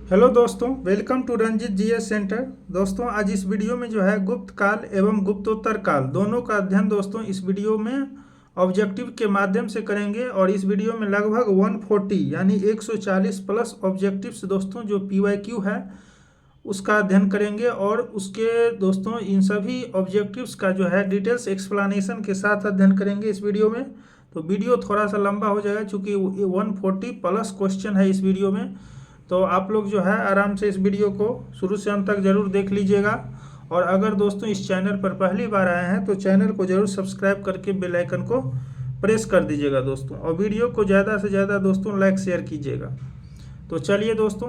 Hello दोस्तों, welcome to Ranjit GS centre. दोस्तों, आज इस वीडियो में जो है गुप्त काल एवं गुप्तोत्तर काल दोनों का अध्ययन दोस्तों इस वीडियो में ऑब्जेक्टिव के माध्यम से करेंगे। और इस वीडियो में लगभग 140 यानी 140 प्लस ऑब्जेक्टिव्स दोस्तों जो पीवाईक्यू है उसका अध्ययन करेंगे। और उसके दोस्तों इन सभी ऑब्जेक्टिव्स का जो है डिटेल्स एक्सप्लेनेशन के साथ अध्ययन करेंगे इस वीडियो में। तो वीडियो थोड़ा सा लंबा हो जाएगा चूँकि 140 प्लस क्वेश्चन है इस वीडियो में। तो आप लोग जो है आराम से इस वीडियो को शुरू से अंत तक जरूर देख लीजिएगा। और अगर दोस्तों इस चैनल पर पहली बार आए हैं तो चैनल को जरूर सब्सक्राइब करके बेल आइकन को प्रेस कर दीजिएगा दोस्तों। और वीडियो को ज़्यादा से ज़्यादा दोस्तों लाइक शेयर कीजिएगा। तो चलिए दोस्तों,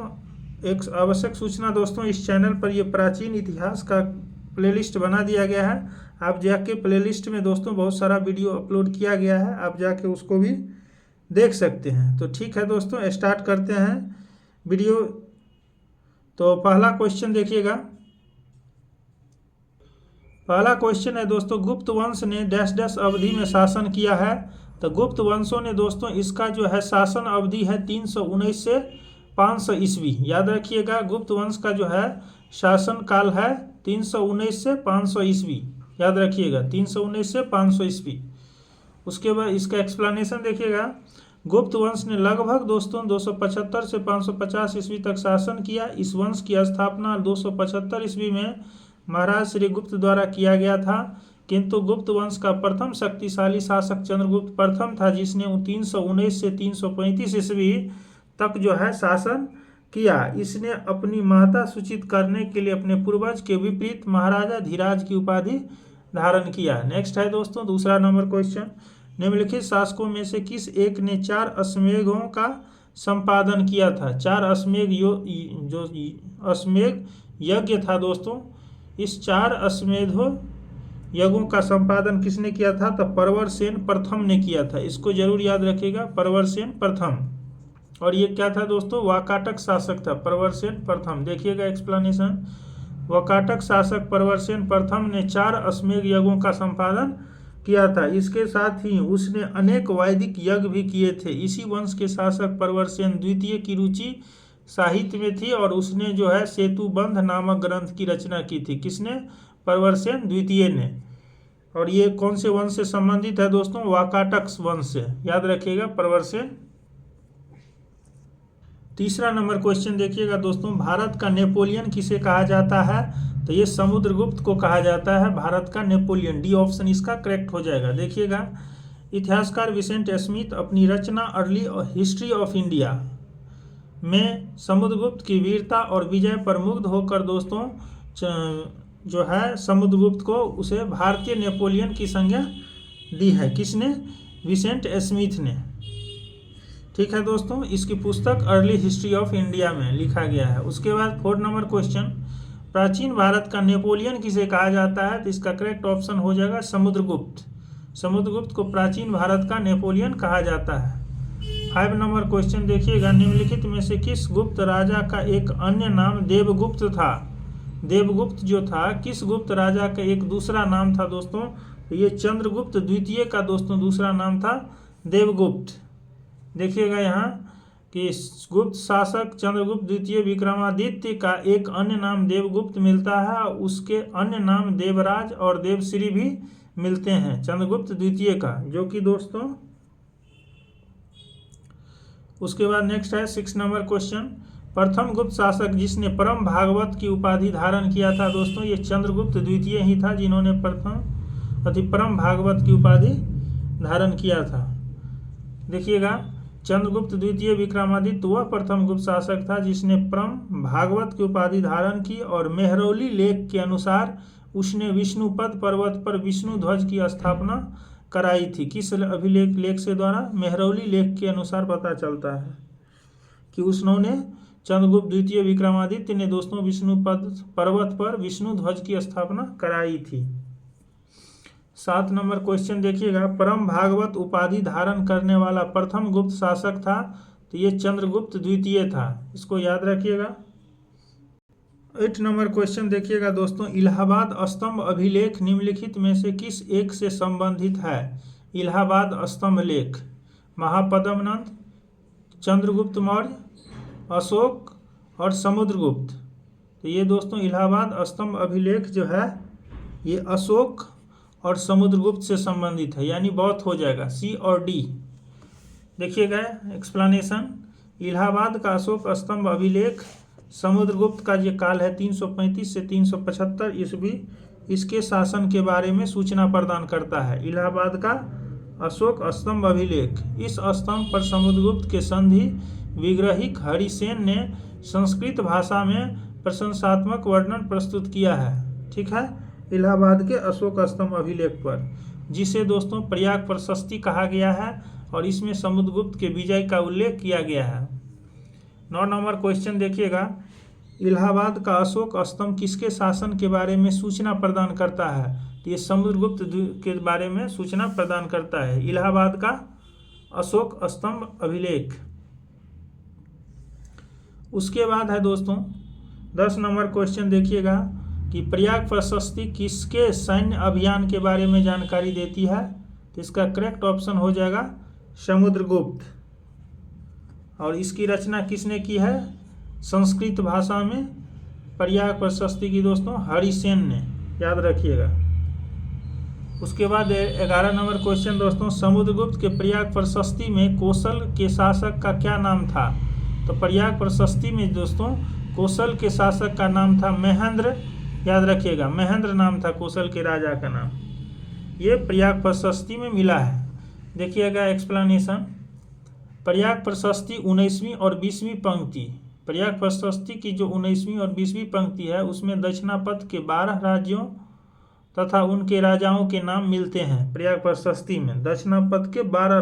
एक आवश्यक सूचना दोस्तों, इस चैनल पर ये प्राचीन इतिहास का प्लेलिस्ट बना दिया गया है। आप जाके प्लेलिस्ट में दोस्तों बहुत सारा वीडियो अपलोड किया गया है, आप जाके उसको भी देख सकते हैं। तो ठीक है दोस्तों, स्टार्ट करते हैं वीडियो। तो पहला क्वेश्चन देखिएगा। पहला क्वेश्चन है दोस्तों, गुप्त वंश ने डैश डैश अवधि में शासन किया है। तो गुप्त वंशों ने दोस्तों इसका जो है शासन अवधि है 319 से 500 ईस्वी। याद रखिएगा, गुप्त वंश का जो है शासन काल है 319 से 500 ईस्वी। याद रखिएगा 319 से 500 ईस्वी। उसके बाद इसका एक्सप्लेनेशन देखिएगा। गुप्त वंश ने लगभग दोस्तों 275 से 550 ईस्वी तक शासन किया। इस वंश की स्थापना 275 ईस्वी में महाराज श्री गुप्त द्वारा किया गया था। किंतु गुप्त वंश का प्रथम शक्तिशाली शासक चंद्रगुप्त प्रथम था, जिसने 319 से 335 ईस्वी तक जो है शासन किया। इसने अपनी महत्ता सूचित करने के लिए अपने पूर्वज के विपरीत महाराजा धीराज की उपाधि धारण किया। नेक्स्ट है दोस्तों दूसरा नंबर क्वेश्चन, निम्नलिखित शासकों में से किस एक ने 4 अश्वमेधों का संपादन किया था। 4 अश्वमेध जो अश्वमेध यज्ञ था दोस्तों, इस 4 अश्वमेधों यज्ञों का संपादन किसने किया था। तो प्रवरसेन प्रथम ने किया था। इसको जरूर याद रखिएगा, प्रवरसेन प्रथम। और ये क्या था दोस्तों, वाकाटक शासक था प्रवरसेन प्रथम। देखिएगा एक्सप्लेनेशन, वाकाटक शासक प्रवरसेन प्रथम ने 4 अश्वमेध यज्ञों का संपादन किया था। इसके साथ ही उसने अनेक वैदिक यज्ञ भी किए थे। इसी वंश के शासक प्रवरसेन द्वितीय की रुचि साहित्य में थी और उसने जो है सेतुबंध नामक ग्रंथ की रचना की थी। किसने, प्रवरसेन द्वितीय ने। और ये कौन से वंश से संबंधित है दोस्तों, वाकाटक वंश से। याद रखिएगा प्रवरसेन। तीसरा नंबर क्वेश्चन देखिएगा दोस्तों, भारत का नेपोलियन किसे कहा जाता है। तो ये समुद्रगुप्त को कहा जाता है भारत का नेपोलियन। डी ऑप्शन इसका करेक्ट हो जाएगा। देखिएगा, इतिहासकार विसेंट स्मिथ अपनी रचना अर्ली हिस्ट्री ऑफ इंडिया में समुद्रगुप्त की वीरता और विजय पर मुग्ध होकर दोस्तों जो है समुद्रगुप्त को उसे भारतीय नेपोलियन की संज्ञा दी है। किसने, विसेंट स्मिथ ने। ठीक है दोस्तों, इसकी पुस्तक अर्ली हिस्ट्री ऑफ इंडिया में लिखा गया है। उसके बाद 4 नंबर क्वेश्चन, प्राचीन भारत का नेपोलियन किसे कहा जाता है। तो इसका करेक्ट ऑप्शन हो जाएगा समुद्रगुप्त। समुद्रगुप्त को प्राचीन भारत का नेपोलियन कहा जाता है। 5 नंबर क्वेश्चन देखिएगा, निम्नलिखित में से किस गुप्त राजा का एक अन्य नाम देवगुप्त था। देवगुप्त जो था किस गुप्त राजा का एक दूसरा नाम था दोस्तों। तो ये चंद्रगुप्त द्वितीय का दोस्तों दूसरा नाम था देवगुप्त। देखिएगा यहाँ कि गुप्त शासक चंद्रगुप्त द्वितीय विक्रमादित्य का एक अन्य नाम देवगुप्त मिलता है। उसके अन्य नाम देवराज और देवश्री भी मिलते हैं चंद्रगुप्त द्वितीय का, जो कि दोस्तों। उसके बाद नेक्स्ट है 6 नंबर क्वेश्चन, प्रथम गुप्त शासक जिसने परम भागवत की उपाधि धारण किया था दोस्तों, ये चंद्रगुप्त द्वितीय ही था जिन्होंने परम भागवत की उपाधि धारण किया था। देखिएगा, चंद्रगुप्त द्वितीय विक्रमादित्य वह प्रथम गुप्त शासक था जिसने परम भागवत की उपाधि धारण की। और मेहरौली लेख के अनुसार उसने विष्णुपद पर्वत पर विष्णु ध्वज की स्थापना कराई थी। किस अभिलेख लेख से द्वारा, मेहरौली लेख के अनुसार पता चलता है कि उन्होंने चंद्रगुप्त द्वितीय विक्रमादित्य ने दोस्तों विष्णुपद पर्वत पर विष्णु ध्वज की स्थापना कराई थी। 7 नंबर क्वेश्चन देखिएगा, परम भागवत उपाधि धारण करने वाला प्रथम गुप्त शासक था। तो ये चंद्रगुप्त द्वितीय था, इसको याद रखिएगा। 8 नंबर क्वेश्चन देखिएगा दोस्तों, इलाहाबाद स्तंभ अभिलेख निम्नलिखित में से किस एक से संबंधित है। इलाहाबाद स्तंभ लेख, महापद्मनंद, चंद्रगुप्त मौर्य, अशोक और समुद्रगुप्त। तो ये दोस्तों इलाहाबाद स्तंभ अभिलेख जो है ये अशोक और समुद्रगुप्त से संबंधित है, यानी बहुत हो जाएगा सी और डी। देखिएगा एक्सप्लेनेशन, इलाहाबाद का अशोक स्तंभ अभिलेख समुद्रगुप्त का ये काल है 335 से 375 ईस्वी, इसके शासन के बारे में सूचना प्रदान करता है। इलाहाबाद का अशोक स्तंभ अभिलेख, इस स्तंभ पर समुद्रगुप्त के संधि विग्रहिक हरिसेन ने संस्कृत भाषा में प्रशंसात्मक वर्णन प्रस्तुत किया है। ठीक है, इलाहाबाद के अशोक स्तंभ अभिलेख पर, जिसे दोस्तों प्रयाग प्रशस्ति कहा गया है और इसमें समुद्रगुप्त के विजय का उल्लेख किया गया है। 9 नंबर क्वेश्चन देखिएगा, इलाहाबाद का अशोक स्तंभ किसके शासन के बारे में सूचना प्रदान करता है? तो ये समुद्रगुप्त के बारे में सूचना प्रदान करता है इलाहाबाद का अशोक स्तंभ अभिलेख। उसके बाद है दोस्तों 10 नंबर क्वेश्चन देखिएगा कि प्रयाग प्रशस्ति किसके सैन्य अभियान के बारे में जानकारी देती है? तो इसका करेक्ट ऑप्शन हो जाएगा समुद्रगुप्त। और इसकी रचना किसने की है? संस्कृत भाषा में प्रयाग प्रशस्ति की दोस्तों हरिसेन ने, याद रखिएगा। उसके बाद 11 नंबर क्वेश्चन दोस्तों, समुद्रगुप्त के प्रयाग प्रशस्ति में कौशल के शासक का क्या नाम था? तो प्रयाग प्रशस्ति में दोस्तों कौशल के शासक का नाम था महेंद्र, याद रखिएगा, महेंद्र नाम था कौशल के राजा का नाम। ये प्रयाग प्रशस्ति में मिला है। देखिएगा एक्सप्लेनेशन, प्रयाग प्रशस्ति 19वीं और 20वीं पंक्ति, प्रयाग प्रशस्ति की जो 19वीं और 20वीं पंक्ति है उसमें दक्षिणापथ के 12 राज्यों तथा उनके राजाओं के नाम मिलते हैं। प्रयाग प्रशस्ति में दक्षिणापथ के 12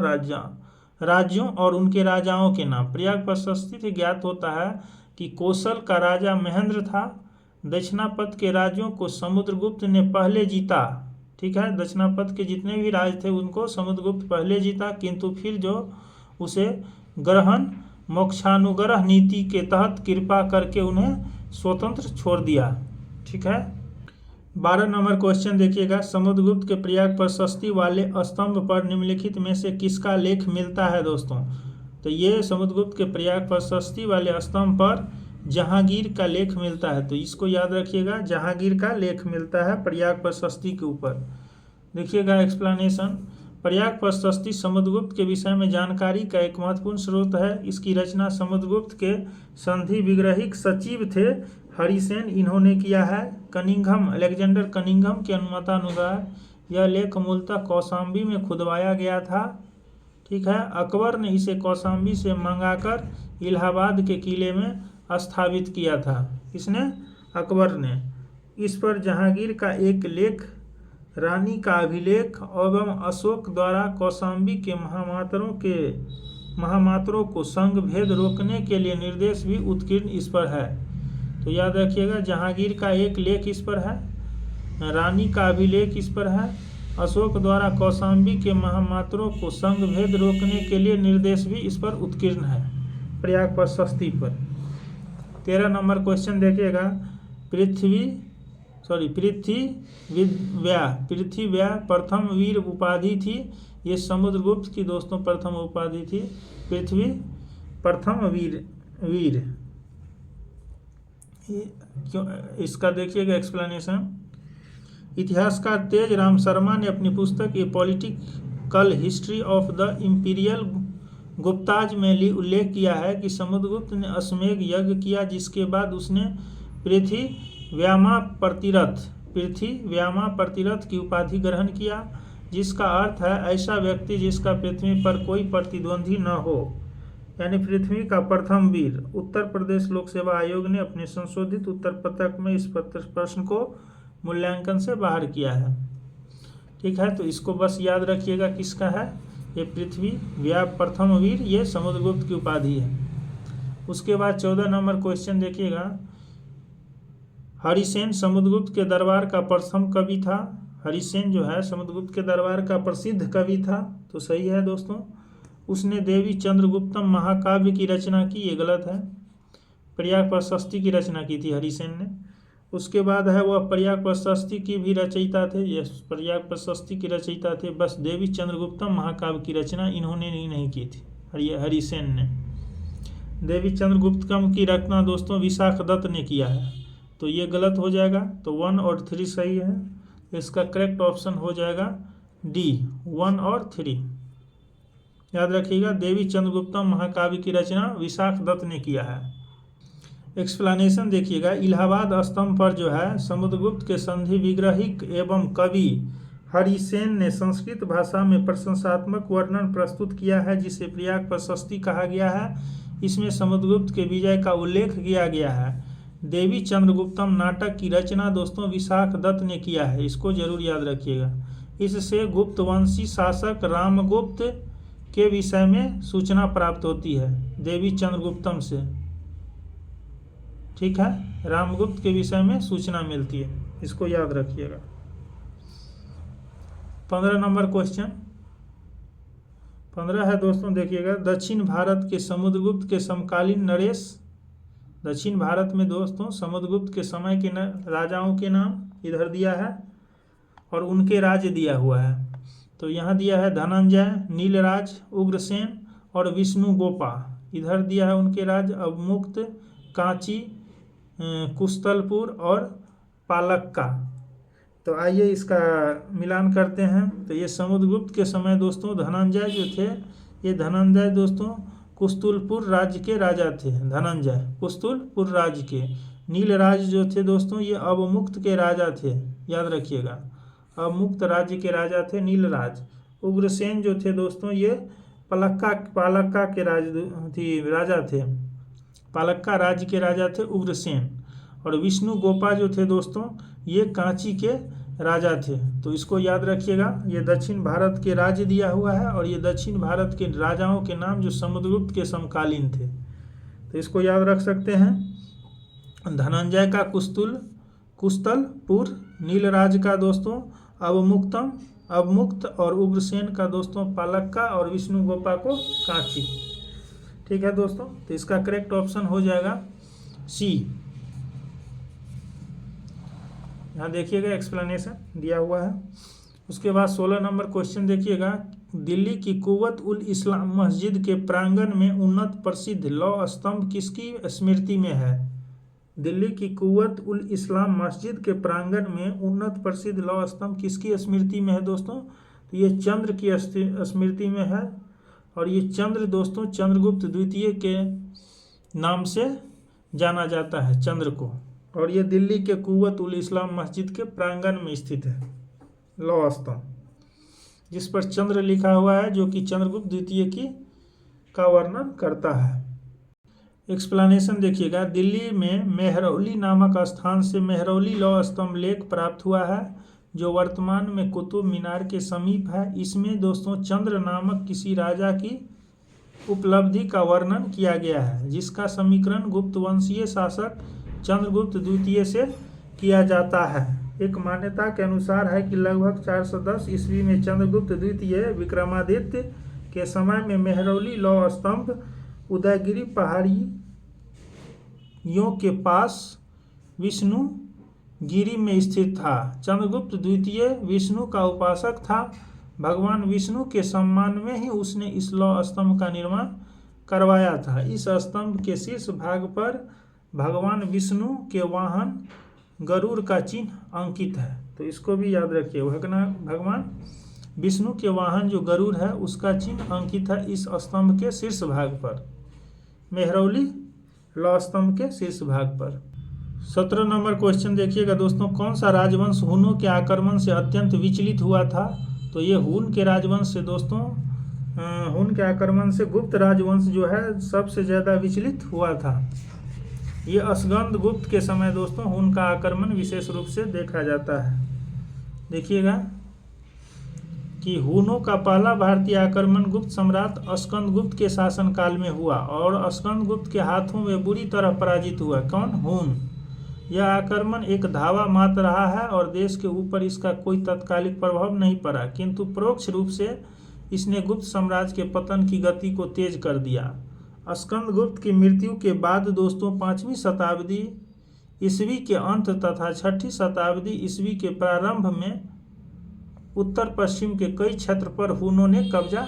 राज्यों और उनके राजाओं के नाम। प्रयाग प्रशस्ति से ज्ञात होता है कि कौशल का राजा महेंद्र था। दक्षिणापथ के राज्यों को समुद्रगुप्त ने पहले जीता। ठीक है, दक्षिणापथ के जितने भी राज थे उनको समुद्रगुप्त पहले जीता, किंतु फिर जो उसे ग्रहण मोक्षानुग्रह नीति के तहत कृपा करके उन्हें स्वतंत्र छोड़ दिया। ठीक है, 12 नंबर क्वेश्चन देखिएगा, समुद्रगुप्त के प्रयाग प्रशस्ति वाले स्तंभ पर निम्नलिखित में से किसका लेख मिलता है दोस्तों? तो ये समुद्रगुप्त के प्रयाग प्रशस्ति वाले स्तंभ पर जहांगीर का लेख मिलता है। तो इसको याद रखिएगा, जहांगीर का लेख मिलता है प्रयाग प्रशस्ति के ऊपर। देखिएगा एक्सप्लेनेशन, प्रयाग प्रशस्ति समुद्रगुप्त के विषय में जानकारी का एक महत्वपूर्ण स्रोत है। इसकी रचना समुद्रगुप्त के संधि विग्रहिक सचिव थे हरिसेन, इन्होंने किया है। कनिंघम, अलेक्जेंडर कनिंघम के अनुमतानुसार यह लेख मूलतः कौशाम्बी में खुदवाया गया था। ठीक है, अकबर ने इसे कौशाम्बी से मंगाकर इलाहाबाद के किले में स्थापित किया था। किसने? अकबर ने। इस पर जहांगीर का एक लेख, रानी का अभिलेख एवं अशोक द्वारा कौशाम्बी के महामात्रों को संघ भेद रोकने के लिए निर्देश भी उत्कीर्ण इस पर है। तो याद रखिएगा, जहांगीर का एक लेख इस पर है, रानी का अभिलेख इस पर है, अशोक द्वारा कौशाम्बी के महामात्रों को संघ भेद रोकने के लिए निर्देश भी इस पर उत्कीर्ण है प्रयाग प्रशस्ति पर। 13 नंबर क्वेश्चन देखिएगा, पृथ्वीव्या प्रथम वीर उपाधि थी। ये समुद्रगुप्त की दोस्तों प्रथम उपाधि थी, पृथ्वी प्रथम वीर। क्यों? इसका देखिएगा एक्सप्लेनेशन, इतिहासकार तेज राम शर्मा ने अपनी पुस्तक a political history of the imperial Guptas में उल्लेख किया है कि समुद्रगुप्त ने अश्वमेध यज्ञ किया, जिसके बाद उसने पृथ्वीव्यामा प्रतिरथ की उपाधि ग्रहण किया, जिसका अर्थ है ऐसा व्यक्ति जिसका पृथ्वी पर कोई प्रतिद्वंदी न हो, यानी पृथ्वी का प्रथम वीर। उत्तर प्रदेश लोक सेवा आयोग ने अपने संशोधित उत्तर पत्रक में इस प्रश्न को मूल्यांकन से बाहर किया है। ठीक है, तो इसको बस याद रखिएगा, किसका है ये? पृथ्वी व्या प्रथम वीर, ये समुद्रगुप्त की उपाधि है। उसके बाद 14 नंबर क्वेश्चन देखिएगा, हरिसेन समुद्रगुप्त के दरबार का प्रथम कवि था। हरिसेन जो है समुद्रगुप्त के दरबार का प्रसिद्ध कवि था, तो सही है दोस्तों। उसने देवी चंद्रगुप्तम महाकाव्य की रचना की, ये गलत है, प्रयाग प्रशस्ति की रचना की थी हरिसेन ने। उसके बाद है वह प्रयाग प्रशस्ति की भी रचयिता थे, ये प्रयाग प्रशस्ति की रचयिता थे, बस देवी चंद्रगुप्तम महाकाव्य की रचना इन्होंने नहीं की थी, हरिसेन ने। देवी चंद्रगुप्तम की रचना दोस्तों विशाख दत्त ने किया है, तो ये गलत हो जाएगा। तो 1 और 3 सही है। इसका करेक्ट ऑप्शन हो जाएगा डी, 1 और 3। याद रखिएगा, देवी चंद्रगुप्तम महाकाव्य की रचना विशाख दत्त ने किया है। एक्सप्लेनेशन देखिएगा, इलाहाबाद स्तंभ पर जो है समुद्रगुप्त के संधि विग्रहिक एवं कवि हरिसेन ने संस्कृत भाषा में प्रशंसात्मक वर्णन प्रस्तुत किया है, जिसे प्रयाग प्रशस्ति कहा गया है। इसमें समुद्रगुप्त के विजय का उल्लेख किया गया है। देवी चंद्रगुप्तम नाटक की रचना दोस्तों विशाख दत्त ने किया है, इसको जरूर याद रखिएगा। इससे गुप्तवंशी शासक रामगुप्त के विषय में सूचना प्राप्त होती है, देवी चंद्रगुप्तम से। ठीक है, रामगुप्त के विषय में सूचना मिलती है, इसको याद रखिएगा। 15 नंबर क्वेश्चन 15 है दोस्तों, देखिएगा, दक्षिण भारत के समुद्रगुप्त के समकालीन नरेश। दक्षिण भारत में दोस्तों समुद्रगुप्त के समय के राजाओं के नाम इधर दिया है और उनके राज्य दिया हुआ है। तो यहाँ दिया है धनंजय, नीलराज, उग्रसेन और विष्णुगोपा। इधर दिया है उनके राज्य अवमुक्त, कांची, कुस्तलपुर और पालक्का। तो आइए इसका मिलान करते हैं। तो ये समुद्रगुप्त के समय दोस्तों धनंजय जो थे, ये धनंजय दोस्तों कुस्तुलपुर राज्य के राजा थे। धनंजय कुस्तुलपुर राज्य के। नीलराज जो थे दोस्तों ये अवमुक्त के राजा थे, याद रखिएगा, अवमुक्त राज्य के राजा थे नीलराज। उग्रसेन जो थे दोस्तों ये पालक्का के राजा थे, पालक्का राज्य के राजा थे उग्रसेन। और विष्णुगोपा जो थे दोस्तों ये कांची के राजा थे। तो इसको याद रखिएगा, ये दक्षिण भारत के राज्य दिया हुआ है और ये दक्षिण भारत के राजाओं के नाम जो समुद्रगुप्त के समकालीन थे, तो इसको याद रख सकते हैं। धनंजय का कुस्तलपुर, नीलराज का दोस्तों अवमुक्त और उग्रसेन का दोस्तों पालक्का और विष्णुगोपा को कांची। ठीक है दोस्तों, तो इसका करेक्ट ऑप्शन हो जाएगा सी। यहाँ देखिएगा एक्सप्लेनेशन दिया हुआ है। उसके बाद 16 नंबर क्वेश्चन देखिएगा, दिल्ली की कुव्वत उल इस्लाम मस्जिद के प्रांगण में उन्नत प्रसिद्ध लौह स्तंभ किसकी स्मृति में है? दिल्ली की कुव्वत उल इस्लाम मस्जिद के प्रांगण में उन्नत प्रसिद्ध लौह स्तंभ किसकी स्मृति में है दोस्तों? तो ये चंद्र की स्मृति में है और ये चंद्र दोस्तों चंद्रगुप्त द्वितीय के नाम से जाना जाता है चंद्र को। और ये दिल्ली के कुव्वत उल इस्लाम मस्जिद के प्रांगण में स्थित है लौह स्तंभ, जिस पर चंद्र लिखा हुआ है, जो कि चंद्रगुप्त द्वितीय का वर्णन करता है। एक्सप्लेनेशन देखिएगा, दिल्ली में मेहरौली नामक स्थान से मेहरौली लौह स्तंभ लेख प्राप्त हुआ है, जो वर्तमान में कुतुब मीनार के समीप है। इसमें दोस्तों चंद्र नामक किसी राजा की उपलब्धि का वर्णन किया गया है, जिसका समीकरण गुप्तवंशीय शासक चंद्रगुप्त द्वितीय से किया जाता है। एक मान्यता के अनुसार है कि लगभग 410 ईस्वी में चंद्रगुप्त द्वितीय विक्रमादित्य के समय में मेहरौली लौह स्तंभ उदयगिरी पहाड़ियों के पास विष्णुगिरी में स्थित था। चंद्रगुप्त द्वितीय विष्णु का उपासक था। भगवान विष्णु के सम्मान में ही उसने इस लौह स्तंभ का निर्माण करवाया था। इस स्तंभ के शीर्ष भाग पर भगवान विष्णु के वाहन गरुड़ का चिन्ह अंकित है। तो इसको भी याद रखिए, भगवान विष्णु के वाहन जो गरुड़ है उसका चिन्ह अंकित है इस स्तंभ के शीर्ष भाग पर, मेहरौली लौह स्तंभ के शीर्ष भाग पर। 17 नंबर क्वेश्चन देखिएगा दोस्तों, कौन सा राजवंश हुनों के आक्रमण से अत्यंत विचलित हुआ था? तो ये हुन के राजवंश से दोस्तों, हुन के आक्रमण से गुप्त राजवंश जो है सबसे ज़्यादा विचलित हुआ था। ये असगंध गुप्त के समय दोस्तों हुन का आक्रमण विशेष रूप से देखा जाता है। देखिएगा कि हुनों का पहला भारतीय आक्रमण गुप्त सम्राट स्कंदगुप्त के शासनकाल में हुआ और स्कंदगुप्त के हाथों में बुरी तरह पराजित हुआ। कौन? हुन। यह आक्रमण एक धावा मात्र रहा है और देश के ऊपर इसका कोई तात्कालिक प्रभाव नहीं पड़ा, किंतु परोक्ष रूप से इसने गुप्त साम्राज्य के पतन की गति को तेज कर दिया। स्कंदगुप्त की मृत्यु के बाद दोस्तों 5वीं शताब्दी ईस्वी के अंत तथा 6ठी शताब्दी ईस्वी के प्रारंभ में उत्तर पश्चिम के कई क्षेत्र पर हुनों ने कब्जा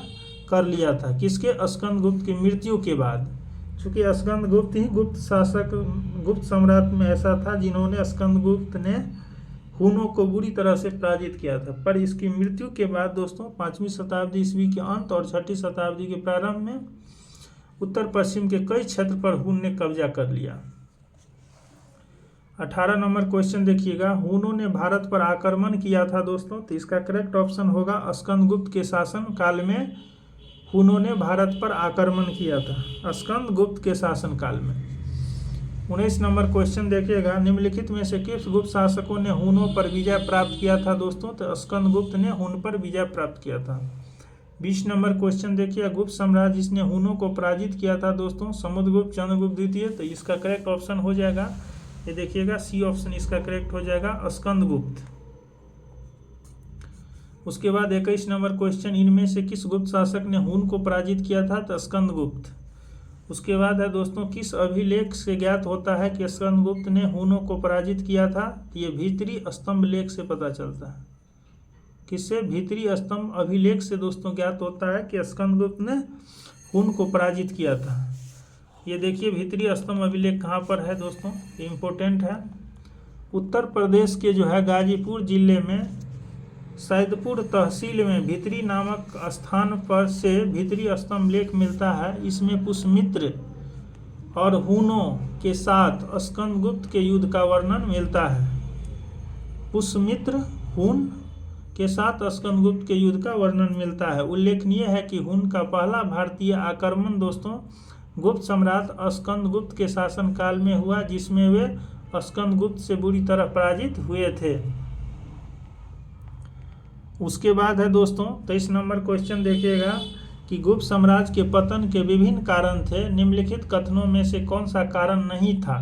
कर लिया था। किसके? स्कंदगुप्त की मृत्यु के बाद। चूँकि स्कंदगुप्त ही गुप्त शासक, गुप्त सम्राट में ऐसा था जिन्होंने स्कंदगुप्त ने हुनों को बुरी तरह से पराजित किया था। पर इसकी मृत्यु के बाद दोस्तों 5वीं शताब्दी ईस्वी के अंत और 6ठी शताब्दी के प्रारंभ में उत्तर पश्चिम के कई क्षेत्र पर हुन ने कब्जा कर लिया। 18 नंबर क्वेश्चन देखिएगा, हुनों ने भारत पर आक्रमण किया था दोस्तों, तो इसका करेक्ट ऑप्शन होगा स्कंदगुप्त के शासन काल में हुनों ने भारत पर आक्रमण किया था, स्कंदगुप्त के शासन काल में। 19 नंबर क्वेश्चन देखिएगा, निम्नलिखित में से किस गुप्त शासकों ने हुनों पर विजय प्राप्त किया था दोस्तों, तो स्कंदगुप्त ने हुन पर विजय प्राप्त किया था। 20 नंबर क्वेश्चन देखिए, गुप्त सम्राट जिसने हुनों को पराजित किया था दोस्तों, समुद्रगुप्त, चंद्रगुप्त द्वितीय, तो इसका करेक्ट ऑप्शन हो जाएगा, ये देखिएगा सी ऑप्शन इसका करेक्ट हो जाएगा, स्कंदगुप्त। उसके बाद 21 नंबर क्वेश्चन, इनमें से किस गुप्त शासक ने हुन को पराजित किया था, तो स्कंदगुप्त। उसके बाद है दोस्तों, किस अभिलेख से ज्ञात होता है कि स्कंदगुप्त ने हुनों को पराजित किया था, ये भीतरी स्तंभ लेख से पता चलता है। किससे? भीतरी स्तंभ अभिलेख से दोस्तों ज्ञात होता है कि स्कंदगुप्त ने हुन को पराजित किया था। ये देखिए भीतरी स्तंभ अभिलेख कहाँ पर है दोस्तों, ये इम्पोर्टेंट है। उत्तर प्रदेश के जो है गाजीपुर जिले में सैदपुर तहसील में भीतरी नामक स्थान पर से भीतरी स्तंभ लेख मिलता है। इसमें पुष्यमित्र और हुनों के साथ स्कंदगुप्त के युद्ध का वर्णन मिलता है। पुष्यमित्र हुन के साथ स्कंदगुप्त के युद्ध का वर्णन मिलता है। उल्लेखनीय है कि हुन का पहला भारतीय आक्रमण दोस्तों गुप्त सम्राट स्कंदगुप्त के शासनकाल में हुआ, जिसमें वे स्कंदगुप्त से बुरी तरह पराजित हुए थे। उसके बाद है दोस्तों 23 नंबर क्वेश्चन देखिएगा कि गुप्त साम्राज्य के पतन के विभिन्न कारण थे, निम्नलिखित कथनों में से कौन सा कारण नहीं था।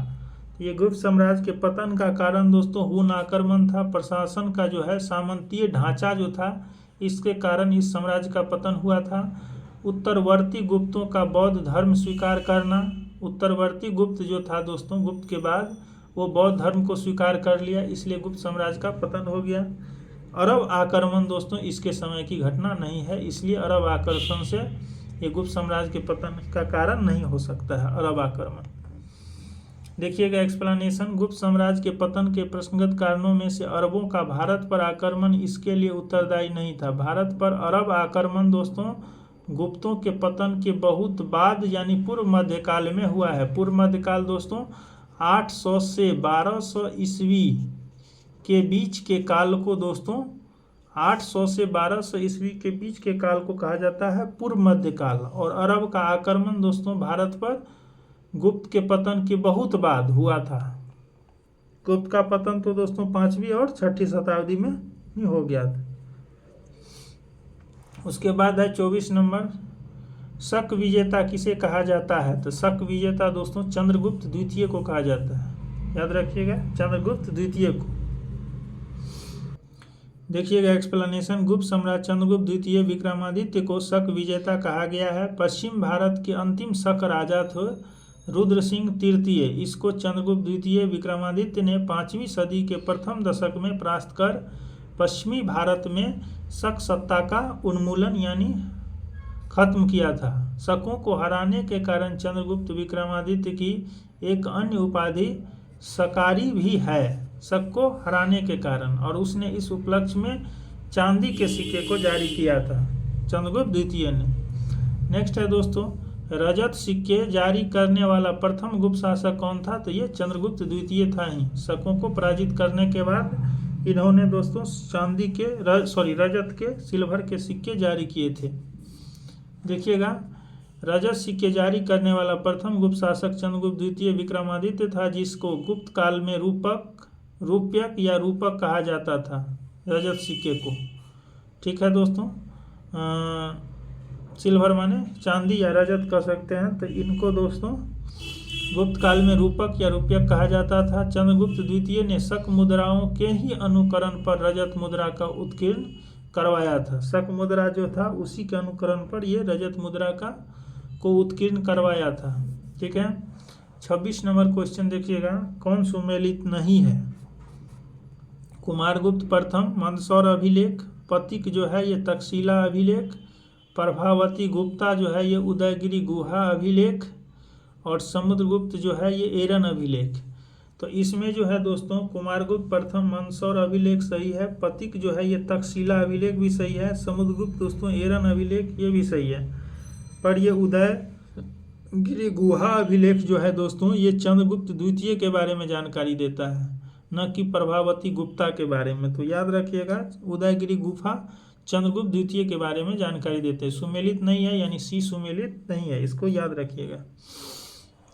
ये गुप्त साम्राज्य के पतन का कारण दोस्तों हुन आक्रमण था। प्रशासन का जो है सामंतीय ढांचा जो था, इसके कारण इस साम्राज्य का पतन हुआ था। उत्तरवर्ती गुप्तों का बौद्ध धर्म स्वीकार करना, उत्तरवर्ती गुप्त जो था दोस्तों गुप्त के बाद वो बौद्ध धर्म को स्वीकार कर लिया, इसलिए गुप्त साम्राज्य का पतन हो गया। अरब आक्रमण दोस्तों इसके समय की घटना नहीं है, इसलिए अरब आक्रमण से ये गुप्त साम्राज्य के पतन का कारण नहीं हो सकता है अरब आक्रमण। देखिएगा एक्सप्लेनेशन, गुप्त साम्राज्य के पतन के प्रसंगत कारणों में से अरबों का भारत पर आक्रमण इसके लिए उत्तरदायी नहीं था। भारत पर अरब आक्रमण दोस्तों गुप्तों के पतन के बहुत बाद यानी पूर्व मध्यकाल में हुआ है। पूर्व मध्यकाल दोस्तों 800 से 1200 ईस्वी के बीच के काल को दोस्तों 800 से 1200 ईस्वी के बीच के काल को कहा जाता है पूर्व मध्यकाल। और अरब का आक्रमण दोस्तों भारत पर गुप्त के पतन के बहुत बाद हुआ था। गुप्त का पतन तो दोस्तों 5वीं और 6ठी शताब्दी में ही हो गया था। उसके बाद है 24 नंबर, शक विजेता किसे कहा जाता है, तो शक विजेता दोस्तों चंद्रगुप्त द्वितीय को कहा जाता है। याद रखिएगा चंद्रगुप्त द्वितीय को। देखिएगा एक्सप्लेनेशन, गुप्त सम्राट चंद्रगुप्त द्वितीय विक्रमादित्य को शक विजेता कहा गया है। पश्चिम भारत के अंतिम शक राजा थे रुद्र सिंह तृतीय। इसको चंद्रगुप्त द्वितीय विक्रमादित्य ने 5वीं सदी के प्रथम दशक में परास्त कर पश्चिमी भारत में शक सत्ता का उन्मूलन यानी खत्म किया था। शकों को हराने के कारण चंद्रगुप्त विक्रमादित्य की एक अन्य उपाधि शकारी भी है, शक को हराने के कारण, और उसने इस उपलक्ष्य में चांदी के सिक्के को जारी किया था चंद्रगुप्त द्वितीय ने। नेक्स्ट है दोस्तों, रजत सिक्के जारी करने वाला प्रथम गुप्त शासक कौन था, तो ये चंद्रगुप्त द्वितीय था ही। शकों को पराजित करने के बाद इन्होंने दोस्तों चांदी के रजत के सिल्वर के सिक्के जारी किए थे। देखिएगा रजत सिक्के जारी करने वाला प्रथम गुप्त शासक चंद्रगुप्त द्वितीय विक्रमादित्य था, जिसको गुप्त काल में रूपक या रूपक कहा जाता था रजत सिक्के को। ठीक है दोस्तों, सिल्वर माने चांदी या रजत कह सकते हैं, तो इनको दोस्तों गुप्त काल में रूपक या रूपक कहा जाता था। चंद्रगुप्त द्वितीय ने शक मुद्राओं के ही अनुकरण पर रजत मुद्रा का उत्कीर्ण करवाया था। शक मुद्रा जो था उसी के अनुकरण पर ये रजत मुद्रा को उत्कीर्ण करवाया था। ठीक है, 26 नंबर क्वेश्चन देखिएगा, कौन सुमेलित नहीं है। कुमारगुप्त प्रथम मंदसौर अभिलेख, पतिक जो है ये तक्षशिला अभिलेख, प्रभावती गुप्ता जो है ये उदयगिरी गुहा अभिलेख, और समुद्रगुप्त जो है ये एरन अभिलेख। तो इसमें जो है दोस्तों कुमारगुप्त प्रथम मंदसौर अभिलेख सही है, पतिक जो है ये तक्षशिला अभिलेख भी सही है, समुद्रगुप्त दोस्तों एरन अभिलेख ये भी सही है। पर ये उदयगिरि गुहा अभिलेख जो है दोस्तों ये चंद्रगुप्त द्वितीय के बारे में जानकारी देता है, न कि प्रभावती गुप्ता के बारे में। तो याद रखिएगा उदयगिरि गुफा चंद्रगुप्त द्वितीय के बारे में जानकारी देते हैं, सुमेलित नहीं है, यानी सी सुमेलित नहीं है, इसको याद रखिएगा।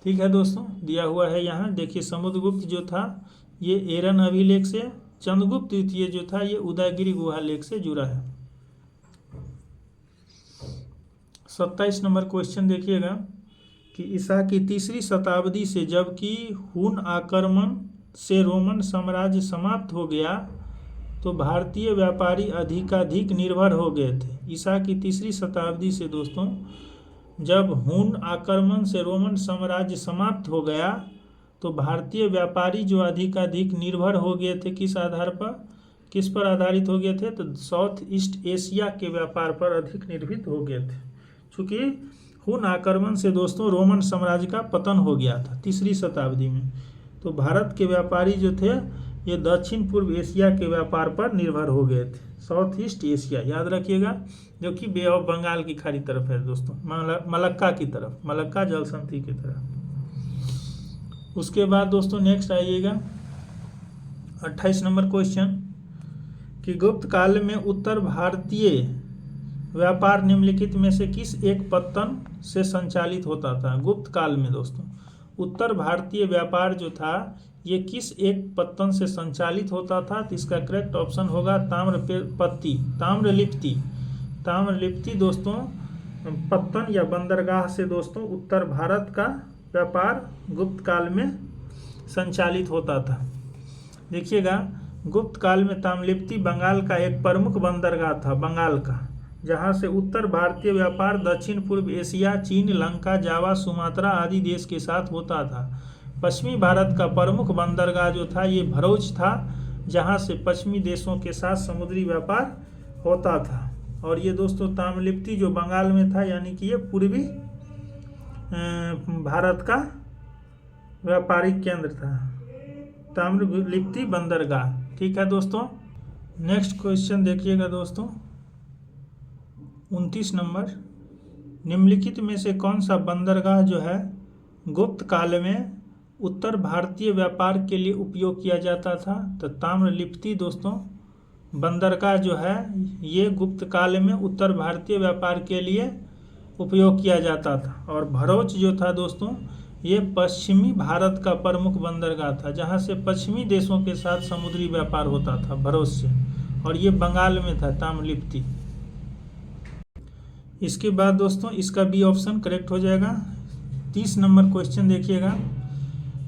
ठीक है दोस्तों, दिया हुआ है यहाँ देखिए, समुद्रगुप्त जो था ये एरन अभिलेख से, चंद्रगुप्त द्वितीय जो था ये उदयगिरि गुहा लेख से जुड़ा है। 27 नंबर क्वेश्चन देखिएगा कि ईसा की 3री शताब्दी से जबकि हुन आक्रमण से रोमन साम्राज्य समाप्त हो गया तो भारतीय व्यापारी अधिकाधिक निर्भर हो गए थे। ईसा की 3री शताब्दी से दोस्तों जब हुन आक्रमण से रोमन साम्राज्य समाप्त हो गया तो भारतीय व्यापारी जो अधिकाधिक निर्भर हो गए थे, किस आधार पर, किस पर आधारित हो गए थे, तो साउथ ईस्ट एशिया के व्यापार पर अधिक निर्भर हो गए थे। चूँकि हुन आक्रमण से दोस्तों रोमन साम्राज्य का पतन हो गया था 3री शताब्दी में, तो भारत के व्यापारी जो थे ये दक्षिण पूर्व एशिया के व्यापार पर निर्भर हो गए थे, साउथ ईस्ट एशिया याद रखिएगा, जो कि बे ऑफ बंगाल की खाड़ी तरफ है दोस्तों, मलक्का की तरफ, मलक्का जलसंधि की तरफ। उसके बाद दोस्तों नेक्स्ट आइएगा 28 नंबर क्वेश्चन कि गुप्त काल में उत्तर भारतीय व्यापार निम्नलिखित में से किस एक पत्तन से संचालित होता था। गुप्त काल में दोस्तों उत्तर भारतीय व्यापार जो था ये किस एक पत्तन से संचालित होता था, तो इसका करेक्ट ऑप्शन होगा ताम्रपत्ती, ताम्रलिप्ति। ताम्रलिप्ति दोस्तों पत्तन या बंदरगाह से दोस्तों उत्तर भारत का व्यापार गुप्त काल में संचालित होता था। देखिएगा गुप्त काल में ताम्रलिप्ति बंगाल का एक प्रमुख बंदरगाह था, बंगाल का, जहां से उत्तर भारतीय व्यापार दक्षिण पूर्व एशिया, चीन, लंका, जावा, सुमात्रा आदि देश के साथ होता था। पश्चिमी भारत का प्रमुख बंदरगाह जो था ये भरूच था, जहां से पश्चिमी देशों के साथ समुद्री व्यापार होता था। और ये दोस्तों ताम्रलिप्ति जो बंगाल में था, यानी कि ये पूर्वी भारत का व्यापारिक केंद्र था, ताम्रलिप्ति बंदरगाह। ठीक है दोस्तों, नेक्स्ट क्वेश्चन देखिएगा दोस्तों 29 नंबर, निम्नलिखित में से कौन सा बंदरगाह जो है गुप्त काल में उत्तर भारतीय व्यापार के लिए उपयोग किया जाता था। तो ताम्रलिप्ति दोस्तों बंदरगाह जो है ये गुप्त काल में उत्तर भारतीय व्यापार के लिए उपयोग किया जाता था। और भरूच जो था दोस्तों ये पश्चिमी भारत का प्रमुख बंदरगाह था, जहां से पश्चिमी देशों के साथ समुद्री व्यापार होता था भरूच से, और ये बंगाल में था ताम्रलिप्ति। इसके बाद दोस्तों इसका बी ऑप्शन करेक्ट हो जाएगा। 30 नंबर क्वेश्चन देखिएगा,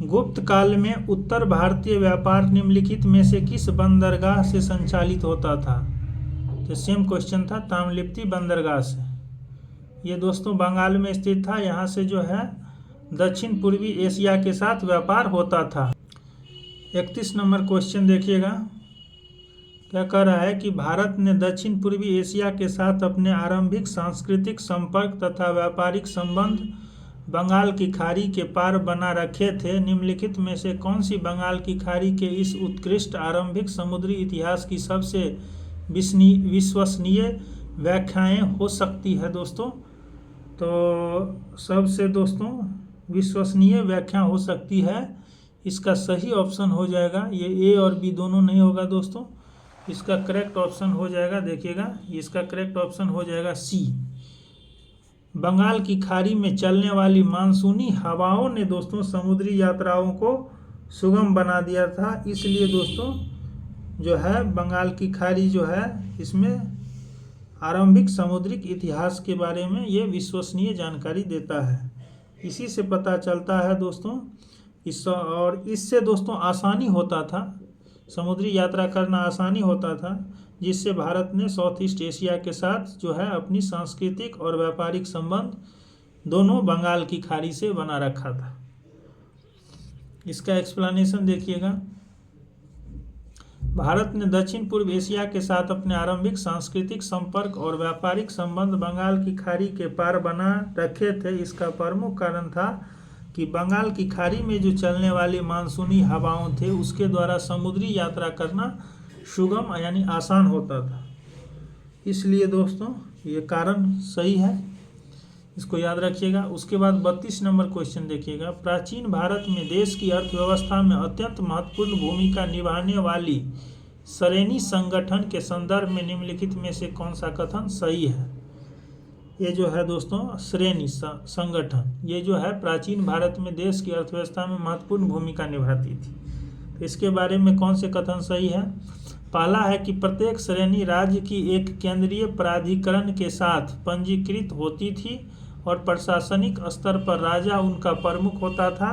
गुप्त काल में उत्तर भारतीय व्यापार निम्नलिखित में से किस बंदरगाह से संचालित होता था। तो सेम क्वेश्चन था, ताम्रलिप्ति बंदरगाह से। ये दोस्तों बंगाल में स्थित था, यहाँ से जो है दक्षिण पूर्वी एशिया के साथ व्यापार होता था। 31 नंबर क्वेश्चन देखिएगा, क्या कह रहा है कि भारत ने दक्षिण पूर्वी एशिया के साथ अपने आरंभिक सांस्कृतिक संपर्क तथा व्यापारिक संबंध बंगाल की खाड़ी के पार बना रखे थे। निम्नलिखित में से कौन सी बंगाल की खाड़ी के इस उत्कृष्ट आरंभिक समुद्री इतिहास की सबसे विश्वसनीय व्याख्याएं हो सकती है दोस्तों। तो सबसे दोस्तों विश्वसनीय व्याख्या हो सकती है, इसका सही ऑप्शन हो जाएगा, ये ए और बी दोनों नहीं होगा दोस्तों, इसका करेक्ट ऑप्शन हो जाएगा, देखिएगा इसका करेक्ट ऑप्शन हो जाएगा सी। बंगाल की खाड़ी में चलने वाली मानसूनी हवाओं ने दोस्तों समुद्री यात्राओं को सुगम बना दिया था, इसलिए दोस्तों जो है बंगाल की खाड़ी जो है इसमें आरंभिक समुद्रिक इतिहास के बारे में ये विश्वसनीय जानकारी देता है। इसी से पता चलता है दोस्तों और इससे दोस्तों आसानी होता था, समुद्री यात्रा करना आसानी होता था, जिससे भारत ने साउथ ईस्ट एशिया के साथ जो है अपनी सांस्कृतिक और व्यापारिक संबंध दोनों बंगाल की खाड़ी से बना रखा था। इसका एक्सप्लेनेशन देखिएगा, भारत ने दक्षिण पूर्व एशिया के साथ अपने आरंभिक सांस्कृतिक संपर्क और व्यापारिक संबंध बंगाल की खाड़ी के पार बना रखे थे। इसका प्रमुख कारण था कि बंगाल की खाड़ी में जो चलने वाली मानसूनी हवाओं थे उसके द्वारा समुद्री यात्रा करना सुगम यानी आसान होता था। इसलिए दोस्तों ये कारण सही है, इसको याद रखिएगा। उसके बाद 32 नंबर क्वेश्चन देखिएगा। प्राचीन भारत में देश की अर्थव्यवस्था में अत्यंत महत्वपूर्ण भूमिका निभाने वाली श्रेणी संगठन के संदर्भ में निम्नलिखित में से कौन सा कथन सही है? ये जो है दोस्तों श्रेणी संगठन, ये जो है प्राचीन भारत में देश की अर्थव्यवस्था में महत्वपूर्ण भूमिका निभाती थी। तो इसके बारे में कौन से कथन सही है? पहला है कि प्रत्येक श्रेणी राज्य की एक केंद्रीय प्राधिकरण के साथ पंजीकृत होती थी और प्रशासनिक स्तर पर राजा उनका प्रमुख होता था।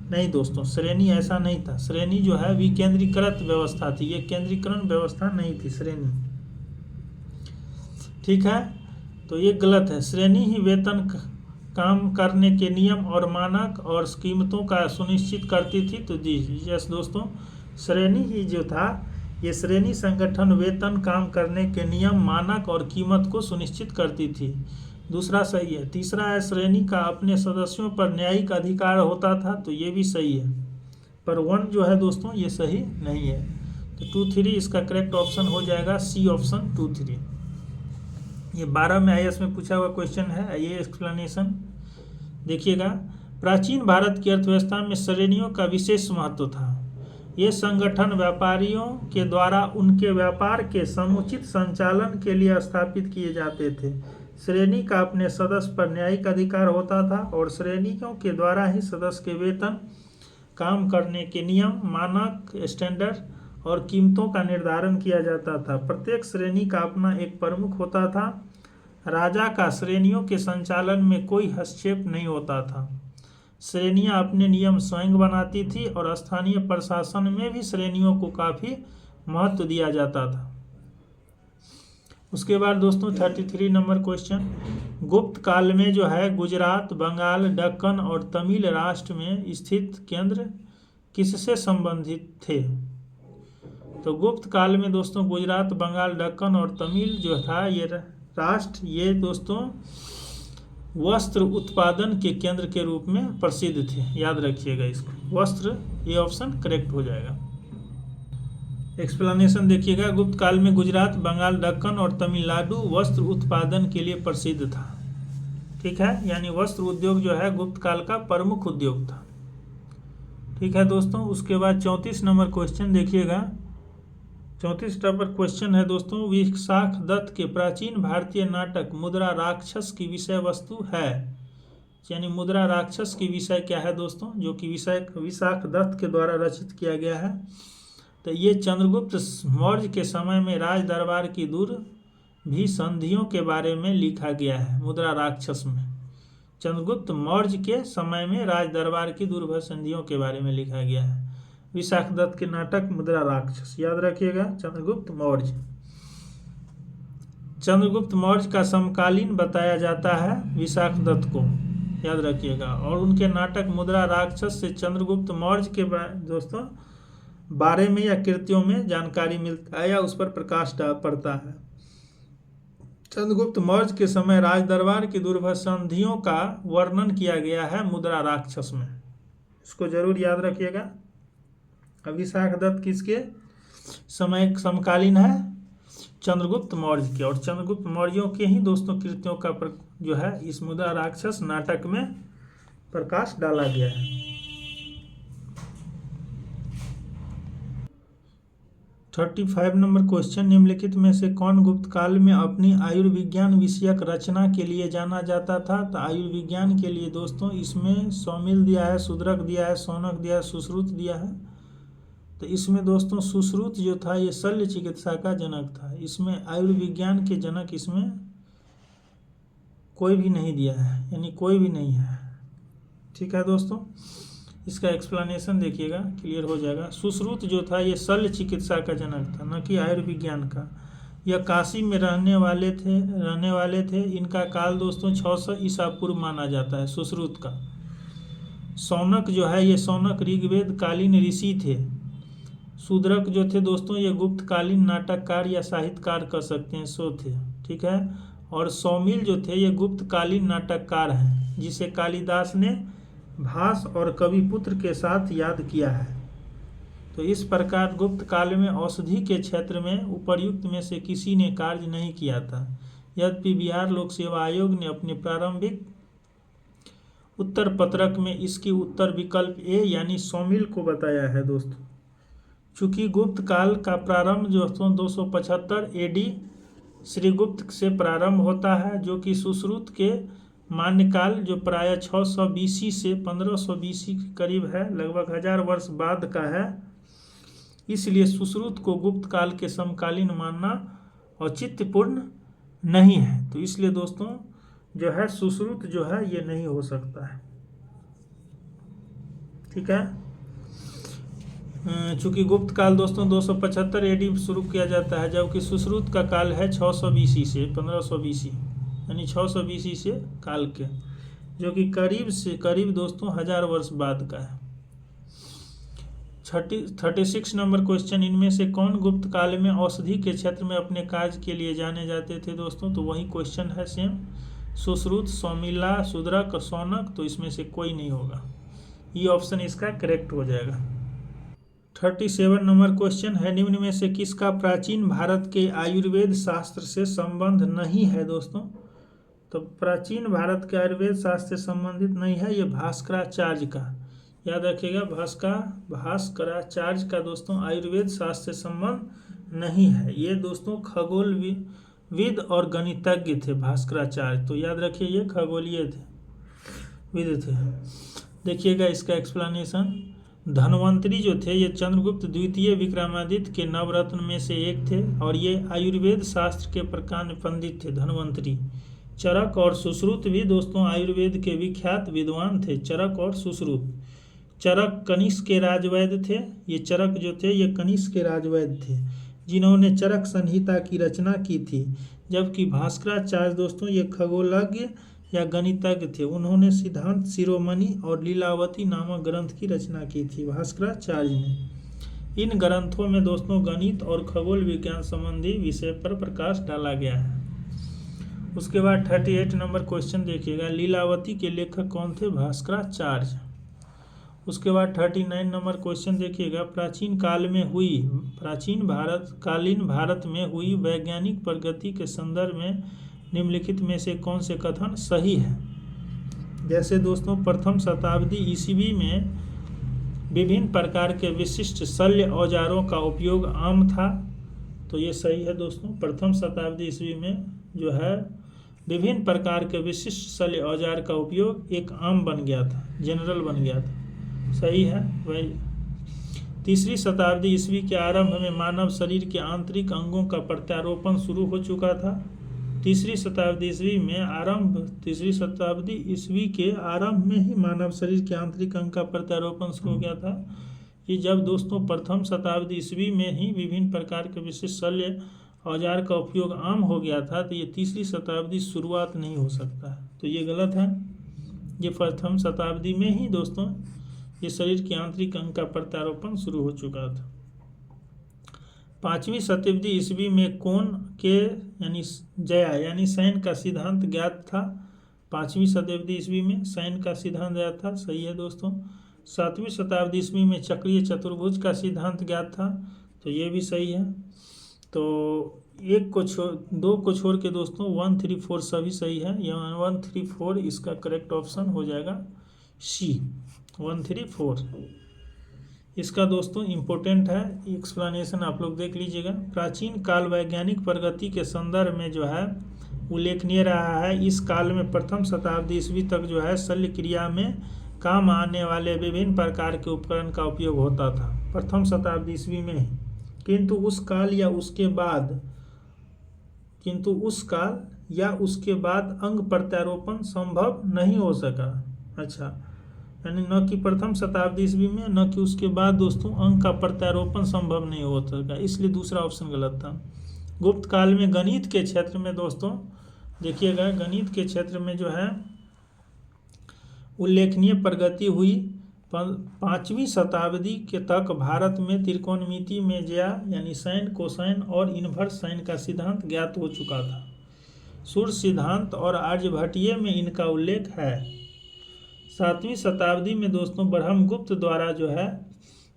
नहीं दोस्तों, श्रेणी ऐसा नहीं था। श्रेणी जो है विकेंद्रीकृत व्यवस्था थी, ये केंद्रीकरण व्यवस्था नहीं थी श्रेणी। ठीक है, तो ये गलत है। श्रेणी ही वेतन, काम करने के नियम और मानक और कीमतों का सुनिश्चित करती थी। तो जी यस दोस्तों, श्रेणी ही जो था, ये श्रेणी संगठन वेतन, काम करने के नियम, मानक और कीमत को सुनिश्चित करती थी। दूसरा सही है। तीसरा है श्रेणी का अपने सदस्यों पर न्यायिक अधिकार होता था। तो ये भी सही है, पर 1 जो है दोस्तों ये सही नहीं है। तो 2, 3 इसका करेक्ट ऑप्शन हो जाएगा सी ऑप्शन 2, 3। ये 12 में IAS में पूछा हुआ क्वेश्चन है। ये एक्सप्लेनेशन देखिएगा। प्राचीन भारत की अर्थव्यवस्था में श्रेणियों का विशेष महत्व था। ये संगठन व्यापारियों के द्वारा उनके व्यापार के समुचित संचालन के लिए स्थापित किए जाते थे। श्रेणी का अपने सदस्य पर न्यायिक अधिकार होता था और श्रेणियों के द्वारा ही सदस्य के वेतन, काम करने के नियम, मानक, स्टैंडर्ड और कीमतों का निर्धारण किया जाता था। प्रत्येक श्रेणी का अपना एक प्रमुख होता था। राजा का श्रेणियों के संचालन में कोई हस्तक्षेप नहीं होता था। श्रेणियां अपने नियम स्वयं बनाती थी और स्थानीय प्रशासन में भी श्रेणियों को काफ़ी महत्व दिया जाता था। उसके बाद दोस्तों 33 नंबर क्वेश्चन। गुप्त काल में जो है गुजरात, बंगाल, दक्कन और तमिल राष्ट्र में स्थित केंद्र किससे संबंधित थे? तो गुप्त काल में दोस्तों गुजरात, बंगाल, दक्कन और तमिल जो था ये राष्ट्र, ये दोस्तों वस्त्र उत्पादन के केंद्र के रूप में प्रसिद्ध थे। याद रखिएगा इसको, वस्त्र, ये ऑप्शन करेक्ट हो जाएगा। एक्सप्लेनेशन देखिएगा। गुप्त काल में गुजरात, बंगाल, दक्कन और तमिलनाडु वस्त्र उत्पादन के लिए प्रसिद्ध था। ठीक है, यानी वस्त्र उद्योग जो है गुप्त काल का प्रमुख उद्योग था। ठीक है दोस्तों। उसके बाद 34 नंबर क्वेश्चन देखिएगा। 34 नंबर क्वेश्चन है दोस्तों, विशाख दत्त के प्राचीन भारतीय नाटक मुद्रा राक्षस की विषय वस्तु है। यानी मुद्रा राक्षस की विषय क्या है दोस्तों, जो कि विशाख दत्त के द्वारा रचित किया गया है। तो ये चंद्रगुप्त मौर्य के समय में राज दरबार की दुर्भी संधियों के बारे में लिखा गया है। मुद्रा राक्षस में चंद्रगुप्त मौर्य के समय में राज दरबार की दुर्भी संधियों के बारे में लिखा गया है। विशाख दत्त के नाटक मुद्रा राक्षस, याद रखिएगा। चंद्रगुप्त मौर्य का समकालीन बताया जाता है विशाख दत्त को, याद रखिएगा। और उनके नाटक मुद्रा राक्षस से चंद्रगुप्त मौर्य के दोस्तों बारे में या कृतियों में जानकारी मिलता है या उस पर प्रकाश पड़ता है। चंद्रगुप्त मौर्य के समय राज दरबार की दुर्भी संधियों का वर्णन किया गया है मुद्रा राक्षस में। इसको जरूर याद रखिएगा। विशाख दत्त किसके समय समकालीन है? चंद्रगुप्त मौर्य के। और चंद्रगुप्त मौर्यों के ही दोस्तों कृतियों का जो है इस मुद्रा राक्षस नाटक में प्रकाश डाला गया है। 35 नंबर क्वेश्चन, निम्नलिखित में से कौन गुप्त काल में अपनी आयुर्विज्ञान विषयक रचना के लिए जाना जाता था? तो आयुर्विज्ञान के लिए दोस्तों इसमें सौमिल दिया है, शूद्रक दिया है, शौनक दिया है, सुश्रुत दिया है। तो इसमें दोस्तों सुश्रुत जो था ये शल्य चिकित्सा का जनक था। इसमें आयुर्विज्ञान के जनक इसमें कोई भी नहीं दिया है, यानी कोई भी नहीं है। ठीक है दोस्तों, इसका एक्सप्लेनेशन देखिएगा, क्लियर हो जाएगा। सुश्रुत जो था ये शल्य चिकित्सा का जनक था, न कि आयुर्विज्ञान का। यह काशी में रहने वाले थे। इनका काल दोस्तों 600 ईसा पूर्व माना जाता है सुश्रुत का। शौनक जो है ये शौनक ऋग्वेद कालीन ऋषि थे। शूद्रक जो थे दोस्तों ये गुप्त कालीन नाटककार या साहित्यकार कर सकते हैं, सो थे। ठीक है। और सौमिल जो थे ये गुप्त कालीन नाटककार हैं, जिसे कालिदास ने भास और कविपुत्र के साथ याद किया है। तो इस प्रकार गुप्त काल में औषधि के क्षेत्र में उपर्युक्त में से किसी ने कार्य नहीं किया था। यद्यपि बिहार लोक सेवा आयोग ने अपने प्रारंभिक उत्तर पत्रक में इसकी उत्तर विकल्प ए यानी सौमिल को बताया है दोस्तों। चूंकि गुप्त काल का प्रारंभ दोस्तों 275 एडी श्रीगुप्त से प्रारंभ होता है, जो कि सुश्रुत के मान्यकाल जो प्रायः 600 BC से 1500 BC के करीब है, लगभग 1000 वर्ष बाद का है। इसलिए सुश्रुत को गुप्त काल के समकालीन मानना औचित्यपूर्ण नहीं है। तो इसलिए दोस्तों जो है सुश्रुत जो है ये नहीं हो सकता है। ठीक है, चूंकि गुप्त काल दोस्तों 275 एडी शुरू किया जाता है, जबकि सुश्रुत का काल है 600 BC से 1500 BC, यानी 600 BC से काल के, जो कि करीब से करीब दोस्तों 1000 वर्ष बाद का है। 36 नंबर क्वेश्चन, इनमें से कौन गुप्त काल में औषधि के क्षेत्र में अपने कार्य के लिए जाने जाते थे दोस्तों? तो वही क्वेश्चन है सेम, सुश्रुत, सौमिला, शूद्रक, शौनक। तो इसमें से कोई नहीं होगा, ये ऑप्शन इसका करेक्ट हो जाएगा। 37 नंबर क्वेश्चन है, निम्न में से किसका प्राचीन भारत के आयुर्वेद शास्त्र से संबंध नहीं है दोस्तों? तो प्राचीन भारत के आयुर्वेद शास्त्र से संबंधित नहीं है, ये भास्कराचार्य का, याद रखिएगा, भास्कराचार्य का दोस्तों आयुर्वेद शास्त्र से संबंध नहीं है। ये दोस्तों खगोल विद और गणितज्ञ थे भास्कराचार्य, तो याद रखिए ये खगोलीय थे, विद थे। देखिएगा इसका एक्सप्लेनेशन, धन्वंतरी जो थे ये चंद्रगुप्त द्वितीय विक्रमादित्य के नवरत्न में से एक थे और ये आयुर्वेद शास्त्र के प्रकांड पंडित थे धन्वंतरी। चरक और सुश्रुत भी दोस्तों आयुर्वेद के विख्यात विद्वान थे, चरक और सुश्रुत। चरक कनिष्क के राजवैद्य थे, ये चरक जो थे ये कनिष्क के राजवैद्य थे जिन्होंने चरक संहिता की रचना की थी, जबकि भास्कराचार्य दोस्तों ये खगोलज्ञ या गणितज्ञ थे, उन्होंने सिद्धांत शिरोमणि और लीलावती नामक ग्रंथ की रचना की थी भास्कराचार्य ने। इन ग्रंथों में दोस्तों गणित और खगोल विज्ञान संबंधी विषय पर प्रकाश डाला गया है। उसके बाद 38 नंबर क्वेश्चन देखिएगा, लीलावती के लेखक कौन थे? भास्कराचार्य। उसके बाद 39 नंबर क्वेश्चन देखिएगा, प्राचीन भारत में हुई वैज्ञानिक प्रगति के संदर्भ में निम्नलिखित में से कौन से कथन सही है? जैसे दोस्तों प्रथम शताब्दी ईस्वी में विभिन्न प्रकार के विशिष्ट शल्य औजारों का उपयोग आम था, तो ये सही है दोस्तों। प्रथम शताब्दी ईस्वी में जो है विभिन्न प्रकार के विशिष्ट शल्य औजार का उपयोग एक आम बन गया था, जनरल बन गया था, सही है वही। तीसरी शताब्दी ईस्वी के आरंभ में मानव शरीर के आंतरिक अंगों का प्रत्यारोपण शुरू हो चुका था। तीसरी शताब्दी ईस्वी के आरंभ में ही मानव शरीर के आंतरिक अंग का प्रत्यारोपण शुरू हो गया था। ये जब दोस्तों प्रथम शताब्दी ईस्वी में ही विभिन्न प्रकार के विशिष्ट शल्य औजार का उपयोग आम हो गया था, तो ये तीसरी शताब्दी शुरुआत नहीं हो सकता है, तो ये गलत है। ये प्रथम शताब्दी में ही दोस्तों ये शरीर के आंतरिक अंग का प्रत्यारोपण शुरू हो चुका था। 5वीं शताब्दी ईस्वी में कोण के यानी साइन का सिद्धांत ज्ञात था। 5वीं शताब्दी ईस्वी में साइन का सिद्धांत ज्ञात था, सही है दोस्तों। 7वीं शताब्दी ईस्वी में चक्रीय चतुर्भुज का सिद्धांत ज्ञात था, तो ये भी सही है। तो दो को छोड़ के दोस्तों 1, 3, 4 सभी सही है। यहाँ 1, 3, 4 इसका करेक्ट ऑप्शन हो जाएगा सी, 1, 3, 4। इसका दोस्तों इम्पोर्टेंट है, एक्सप्लेनेशन आप लोग देख लीजिएगा। प्राचीन काल वैज्ञानिक प्रगति के संदर्भ में जो है उल्लेखनीय रहा है। इस काल में प्रथम शताब्दी ईस्वी तक जो है शल्य क्रिया में काम आने वाले विभिन्न प्रकार के उपकरण का उपयोग होता था, प्रथम शताब्दी ईस्वी में ही। किंतु उस काल या उसके बाद अंग प्रत्यारोपण संभव नहीं हो सका। अच्छा, यानी न कि प्रथम शताब्दी ईस्वी में न कि उसके बाद दोस्तों अंग का प्रत्यारोपण संभव नहीं हो सका, इसलिए दूसरा ऑप्शन गलत था। गुप्त काल में गणित के क्षेत्र में दोस्तों देखिएगा, गणित के क्षेत्र में जो है उल्लेखनीय प्रगति हुई। 5वीं शताब्दी के तक भारत में त्रिकोणमिति में यानी साइन, कोसाइन और इनवर्स साइन का सिद्धांत ज्ञात हो चुका था। सूर्य सिद्धांत और आर्यभट्टीय में इनका उल्लेख है। 7वीं शताब्दी में दोस्तों ब्रह्मगुप्त द्वारा जो है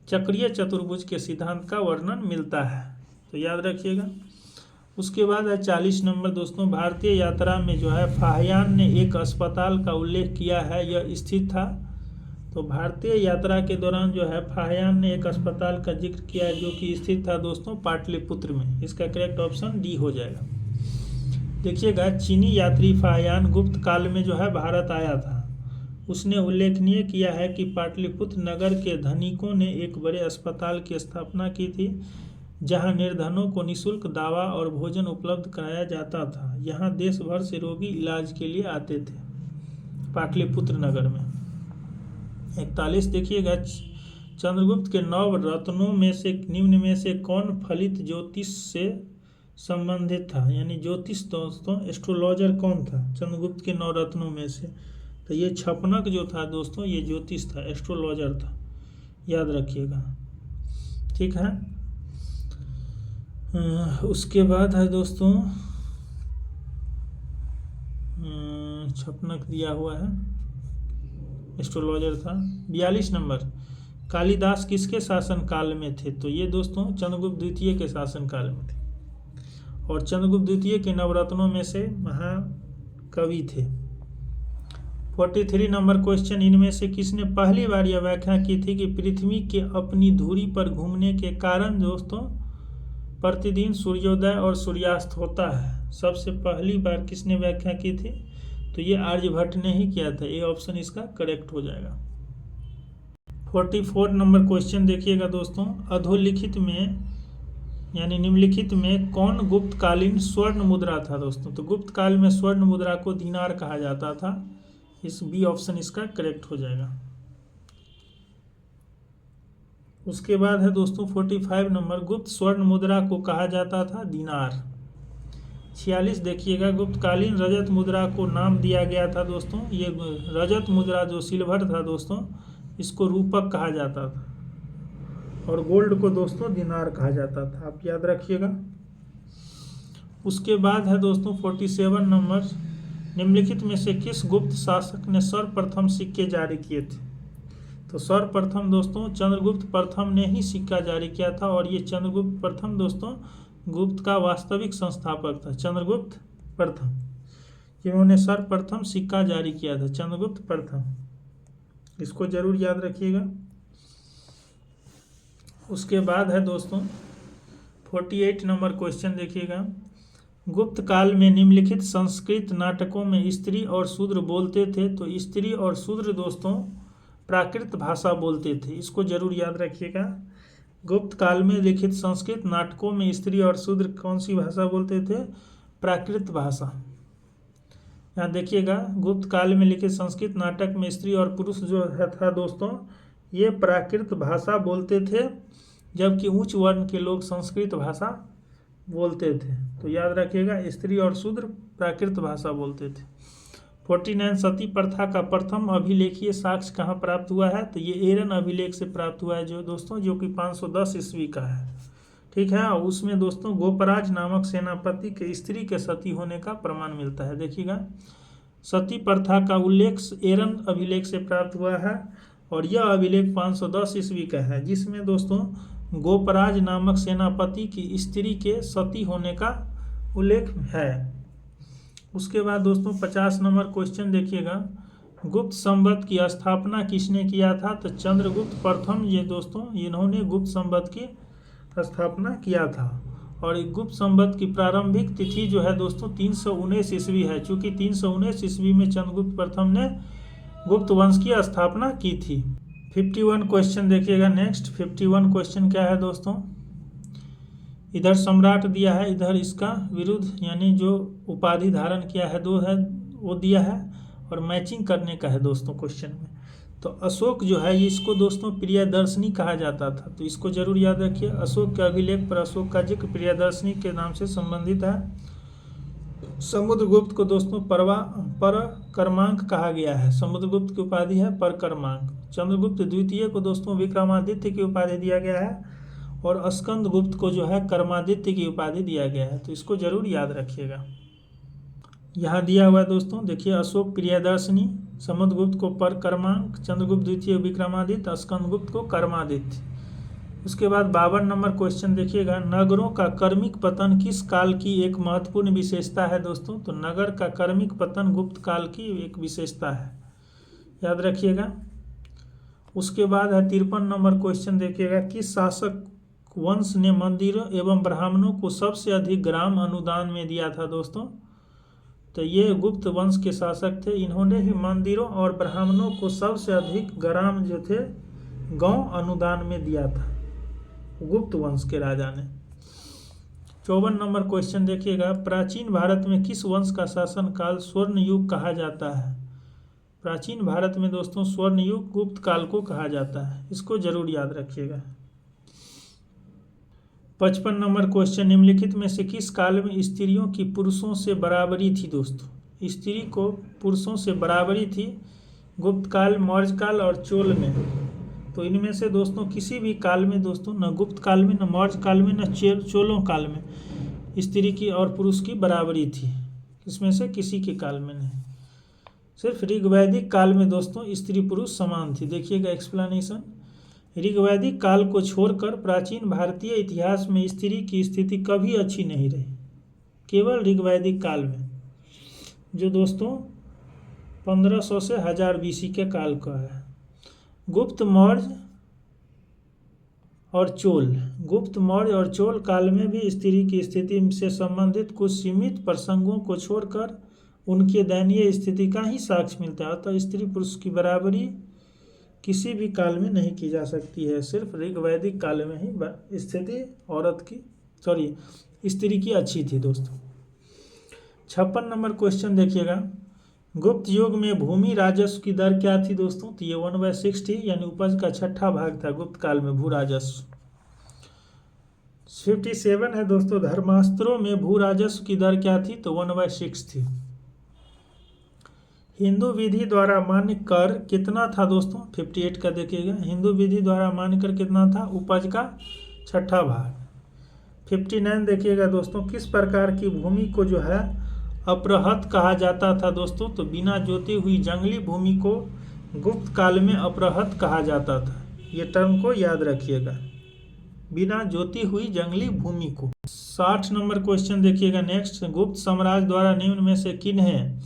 चक्रीय चतुर्भुज के सिद्धांत का वर्णन मिलता है, तो याद रखिएगा। उसके बाद है 40 नंबर दोस्तों, भारतीय यात्रा में जो है फाहियान ने एक अस्पताल का उल्लेख किया है, यह स्थित था। तो भारतीय यात्रा के दौरान जो है फाहियान ने एक अस्पताल का जिक्र किया है जो कि स्थित था दोस्तों पाटलिपुत्र में। इसका करेक्ट ऑप्शन डी हो जाएगा। देखिएगा, चीनी यात्री फाहियान गुप्त काल में जो है भारत आया था। उसने उल्लेखनीय किया है कि पाटलिपुत्र नगर के धनिकों ने एक बड़े अस्पताल की स्थापना की थी जहां निर्धनों को निःशुल्क दवा और भोजन उपलब्ध कराया जाता था। यहां देश भर से रोगी इलाज के लिए आते थे, पाटलिपुत्र नगर में। 41 देखिएगा, चंद्रगुप्त के 9 रत्नों में से निम्न में से कौन फलित ज्योतिष से संबंधित था। यानी ज्योतिष दोस्तों एस्ट्रोलॉजर कौन था चंद्रगुप्त के 9 रत्नों में से, तो ये छपनक जो था दोस्तों ये ज्योतिष था, एस्ट्रोलॉजर था, याद रखिएगा। ठीक है, उसके बाद है दोस्तों छपनक दिया हुआ है, एस्ट्रोलॉजर था। 42 नंबर, कालिदास किसके शासन काल में थे। तो ये दोस्तों चंद्रगुप्त द्वितीय के शासन काल में थे और चंद्रगुप्त द्वितीय के नवरत्नों में से महाकवि थे। 43 नंबर क्वेश्चन, इनमें से किसने पहली बार यह व्याख्या की थी कि पृथ्वी के अपनी धुरी पर घूमने के कारण दोस्तों प्रतिदिन सूर्योदय और सूर्यास्त होता है। सबसे पहली बार किसने व्याख्या की थी, तो ये आर्यभट्ट ने ही किया था। ये ऑप्शन इसका करेक्ट हो जाएगा। 44 नंबर क्वेश्चन देखिएगा दोस्तों, अधोलिखित में यानी निम्नलिखित में कौन गुप्तकालीन स्वर्ण मुद्रा था दोस्तों। तो गुप्त काल में स्वर्ण मुद्रा को दीनार कहा जाता था। इस बी ऑप्शन इसका करेक्ट हो जाएगा। उसके बाद है दोस्तों 45 नंबर, गुप्त स्वर्ण मुद्रा को कहा जाता था दीनार। 46 देखिएगा, गुप्तकालीन रजत मुद्रा को नाम दिया गया था दोस्तों। ये रजत मुद्रा जो सिल्वर था दोस्तों इसको रूपक कहा जाता था और गोल्ड को दोस्तों दीनार कहा जाता था, आप याद रखिएगा। उसके बाद है दोस्तों 47 नंबर, निम्नलिखित में से किस गुप्त शासक ने सर्वप्रथम सिक्के जारी किए थे। तो सर्वप्रथम दोस्तों चंद्रगुप्त प्रथम ने ही सिक्का जारी किया था और ये चंद्रगुप्त प्रथम दोस्तों गुप्त का वास्तविक संस्थापक था। चंद्रगुप्त प्रथम जिन्होंने सर्वप्रथम सिक्का जारी किया था, चंद्रगुप्त प्रथम, इसको जरूर याद रखिएगा। उसके बाद है दोस्तों 48 नंबर क्वेश्चन देखिएगा, गुप्त काल में निम्नलिखित संस्कृत नाटकों में स्त्री और शूद्र बोलते थे। तो स्त्री और शूद्र दोस्तों प्राकृत भाषा बोलते थे, इसको जरूर याद रखिएगा। गुप्त काल में लिखित संस्कृत नाटकों में स्त्री और शूद्र कौन सी भाषा बोलते थे, प्राकृत भाषा। यहाँ देखिएगा, गुप्त काल में लिखित संस्कृत नाटक में स्त्री और पुरुष जो था दोस्तों ये प्राकृत भाषा बोलते थे, जबकि उच्च वर्ण के लोग संस्कृत भाषा बोलते थे। तो याद रखिएगा, स्त्री और शूद्र प्राकृत भाषा बोलते थे। 49 सती प्रथा का प्रथम अभिलेखीय साक्ष्य कहाँ प्राप्त हुआ है। तो ये एरन अभिलेख से प्राप्त हुआ है जो दोस्तों, जो कि 510 ईस्वी का है। ठीक है, और उसमें दोस्तों गोपराज नामक सेनापति के स्त्री के सती होने का प्रमाण मिलता है। देखिएगा, सती प्रथा का उल्लेख एरन अभिलेख से प्राप्त हुआ है और यह अभिलेख 510 ईस्वी का है, जिसमें दोस्तों गोपराज नामक सेनापति की स्त्री के सती होने का उल्लेख है। उसके बाद दोस्तों 50 नंबर क्वेश्चन देखिएगा, गुप्त संवत की स्थापना किसने किया था। तो चंद्रगुप्त प्रथम ये दोस्तों इन्होंने गुप्त संवत की स्थापना किया था और गुप्त संवत की प्रारंभिक तिथि जो है दोस्तों 319 ईस्वी है। चूँकि 319 ईस्वी में चंद्रगुप्त प्रथम ने गुप्त वंश की स्थापना की थी। 51 क्वेश्चन देखिएगा नेक्स्ट। 51 क्वेश्चन क्या है दोस्तों, इधर सम्राट दिया है, इधर इसका विरुद्ध यानी जो उपाधि धारण किया है दो है वो दिया है और मैचिंग करने का है दोस्तों क्वेश्चन में। तो अशोक जो है इसको दोस्तों प्रियदर्शनी कहा जाता था, तो इसको जरूर याद रखिए। अशोक के अभिलेख पर अशोक का जिक्र प्रियदर्शनी के नाम से संबंधित है। समुद्रगुप्त को दोस्तों परकर्मांक कहा गया है, समुद्रगुप्त की उपाधि है परकर्मांक। चंद्रगुप्त द्वितीय को दोस्तों विक्रमादित्य की उपाधि दिया गया है और स्कंदगुप्त को जो है कर्मादित्य की उपाधि दिया गया है, तो इसको जरूर याद रखिएगा। यहाँ दिया हुआ है दोस्तों, देखिए अशोक प्रियदर्शनी समुद्रगुप्त को परकर्मांक, चंद्रगुप्त द्वितीय विक्रमादित्य, स्कंदगुप्त को कर्मादित्य। उसके बाद 52 नंबर क्वेश्चन देखिएगा, नगरों का क्रमिक पतन किस काल की एक महत्वपूर्ण विशेषता है दोस्तों? तो नगर का क्रमिक पतन गुप्त काल की एक विशेषता है, याद रखिएगा। उसके बाद है 53 नंबर क्वेश्चन देखिएगा, किस शासक वंश ने मंदिरों एवं ब्राह्मणों को सबसे अधिक ग्राम अनुदान में दिया था दोस्तों? तो ये गुप्त वंश के शासक थे, इन्होंने ही मंदिरों और ब्राह्मणों को सबसे अधिक ग्राम जो थे गांव अनुदान में दिया था, गुप्त वंश के राजा ने। 54 नंबर क्वेश्चन देखिएगा, प्राचीन भारत में किस वंश का शासन काल स्वर्ण युग कहा जाता है? प्राचीन भारत में दोस्तों स्वर्ण युग गुप्त काल को कहा जाता है, इसको जरूर याद रखिएगा। 55 नंबर क्वेश्चन, निम्नलिखित में से किस काल में स्त्रियों की पुरुषों से बराबरी थी दोस्तों? स्त्री को पुरुषों से बराबरी थी गुप्त काल, मौर्य काल और चोल में। तो इनमें से दोस्तों किसी भी काल में दोस्तों, न गुप्त काल में, न मौर्य काल में, न चोलों काल में स्त्री की और पुरुष की बराबरी थी। इसमें से किसी के काल में नहीं, सिर्फ ऋग्वैदिक काल में दोस्तों स्त्री पुरुष समान थी। देखिएगा एक्सप्लेनेशन, ऋग्वैदिक काल को छोड़कर प्राचीन भारतीय इतिहास में स्त्री की स्थिति कभी अच्छी नहीं रही, केवल ऋग्वैदिक काल में, जो दोस्तों 1500 से 1000 BC के काल का है। गुप्त मौर्य और चोल काल में भी स्त्री की स्थिति से संबंधित कुछ सीमित प्रसंगों को छोड़कर उनके दयनीय स्थिति का ही साक्ष्य मिलता है। अतः स्त्री पुरुष की बराबरी किसी भी काल में नहीं की जा सकती है, सिर्फ ऋग्वैदिक काल में ही स्थिति स्त्री की अच्छी थी दोस्तों। 56 नंबर क्वेश्चन देखिएगा, गुप्त युग में भूमि राजस्व की दर क्या थी दोस्तों? तो ये 1/6 थी, यानी उपज का 6ठा भाग था गुप्त काल में भू राजस्व। 57 है दोस्तों, धर्मास्त्रों में भू राजस्व की दर क्या थी? तो 1/6 थी। हिंदू विधि द्वारा मान्य कर कितना था दोस्तों? 58 का देखिएगा, हिंदू विधि द्वारा मान्य कर कितना था? उपज का 6ठा भाग। 59 देखिएगा दोस्तों, किस प्रकार की भूमि को जो है अप्रहत कहा जाता था दोस्तों? तो बिना जोती हुई जंगली भूमि को गुप्त काल में अप्रहत कहा जाता था, ये टर्म को याद रखिएगा, बिना जोती हुई जंगली भूमि को। 60 नंबर क्वेश्चन देखिएगा नेक्स्ट, गुप्त साम्राज्य द्वारा निम्न में से किन्हें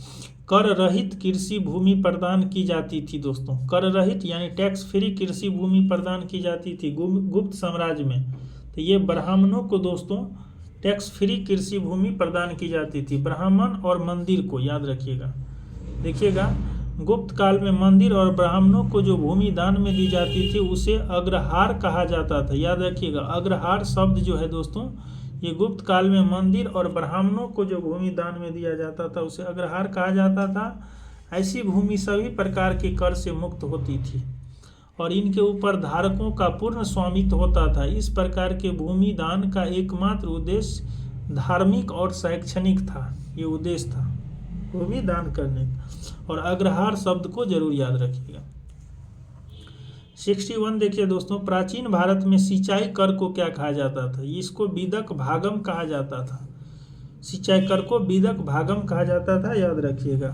कर रहित कृषि भूमि प्रदान की जाती थी दोस्तों? कर रहित यानी टैक्स फ्री कृषि भूमि प्रदान की जाती थी गुप्त साम्राज्य में। तो ये ब्राह्मणों को दोस्तों टैक्स फ्री कृषि भूमि प्रदान की जाती थी, ब्राह्मण और मंदिर को, याद रखिएगा। देखिएगा गुप्त काल में मंदिर और ब्राह्मणों को जो भूमि दान में दी जाती थी उसे अग्रहार कहा जाता था, याद रखिएगा। अग्रहार शब्द जो है दोस्तों, ये गुप्त काल में मंदिर और ब्राह्मणों को जो भूमि दान में दिया जाता था उसे अग्रहार कहा जाता था। ऐसी भूमि सभी प्रकार के कर से मुक्त होती थी और इनके ऊपर धारकों का पूर्ण स्वामित्व होता था। इस प्रकार के भूमि दान का एकमात्र उद्देश्य धार्मिक और शैक्षणिक था, ये उद्देश्य था भूमि दान करने का। और अग्रहार शब्द को जरूर याद रखिएगा। 61 देखिए दोस्तों, प्राचीन भारत में सिंचाई कर को क्या कहा जाता था? इसको विदक भागम कहा जाता था, सिंचाई कर को विदक भागम कहा जाता था, याद रखिएगा।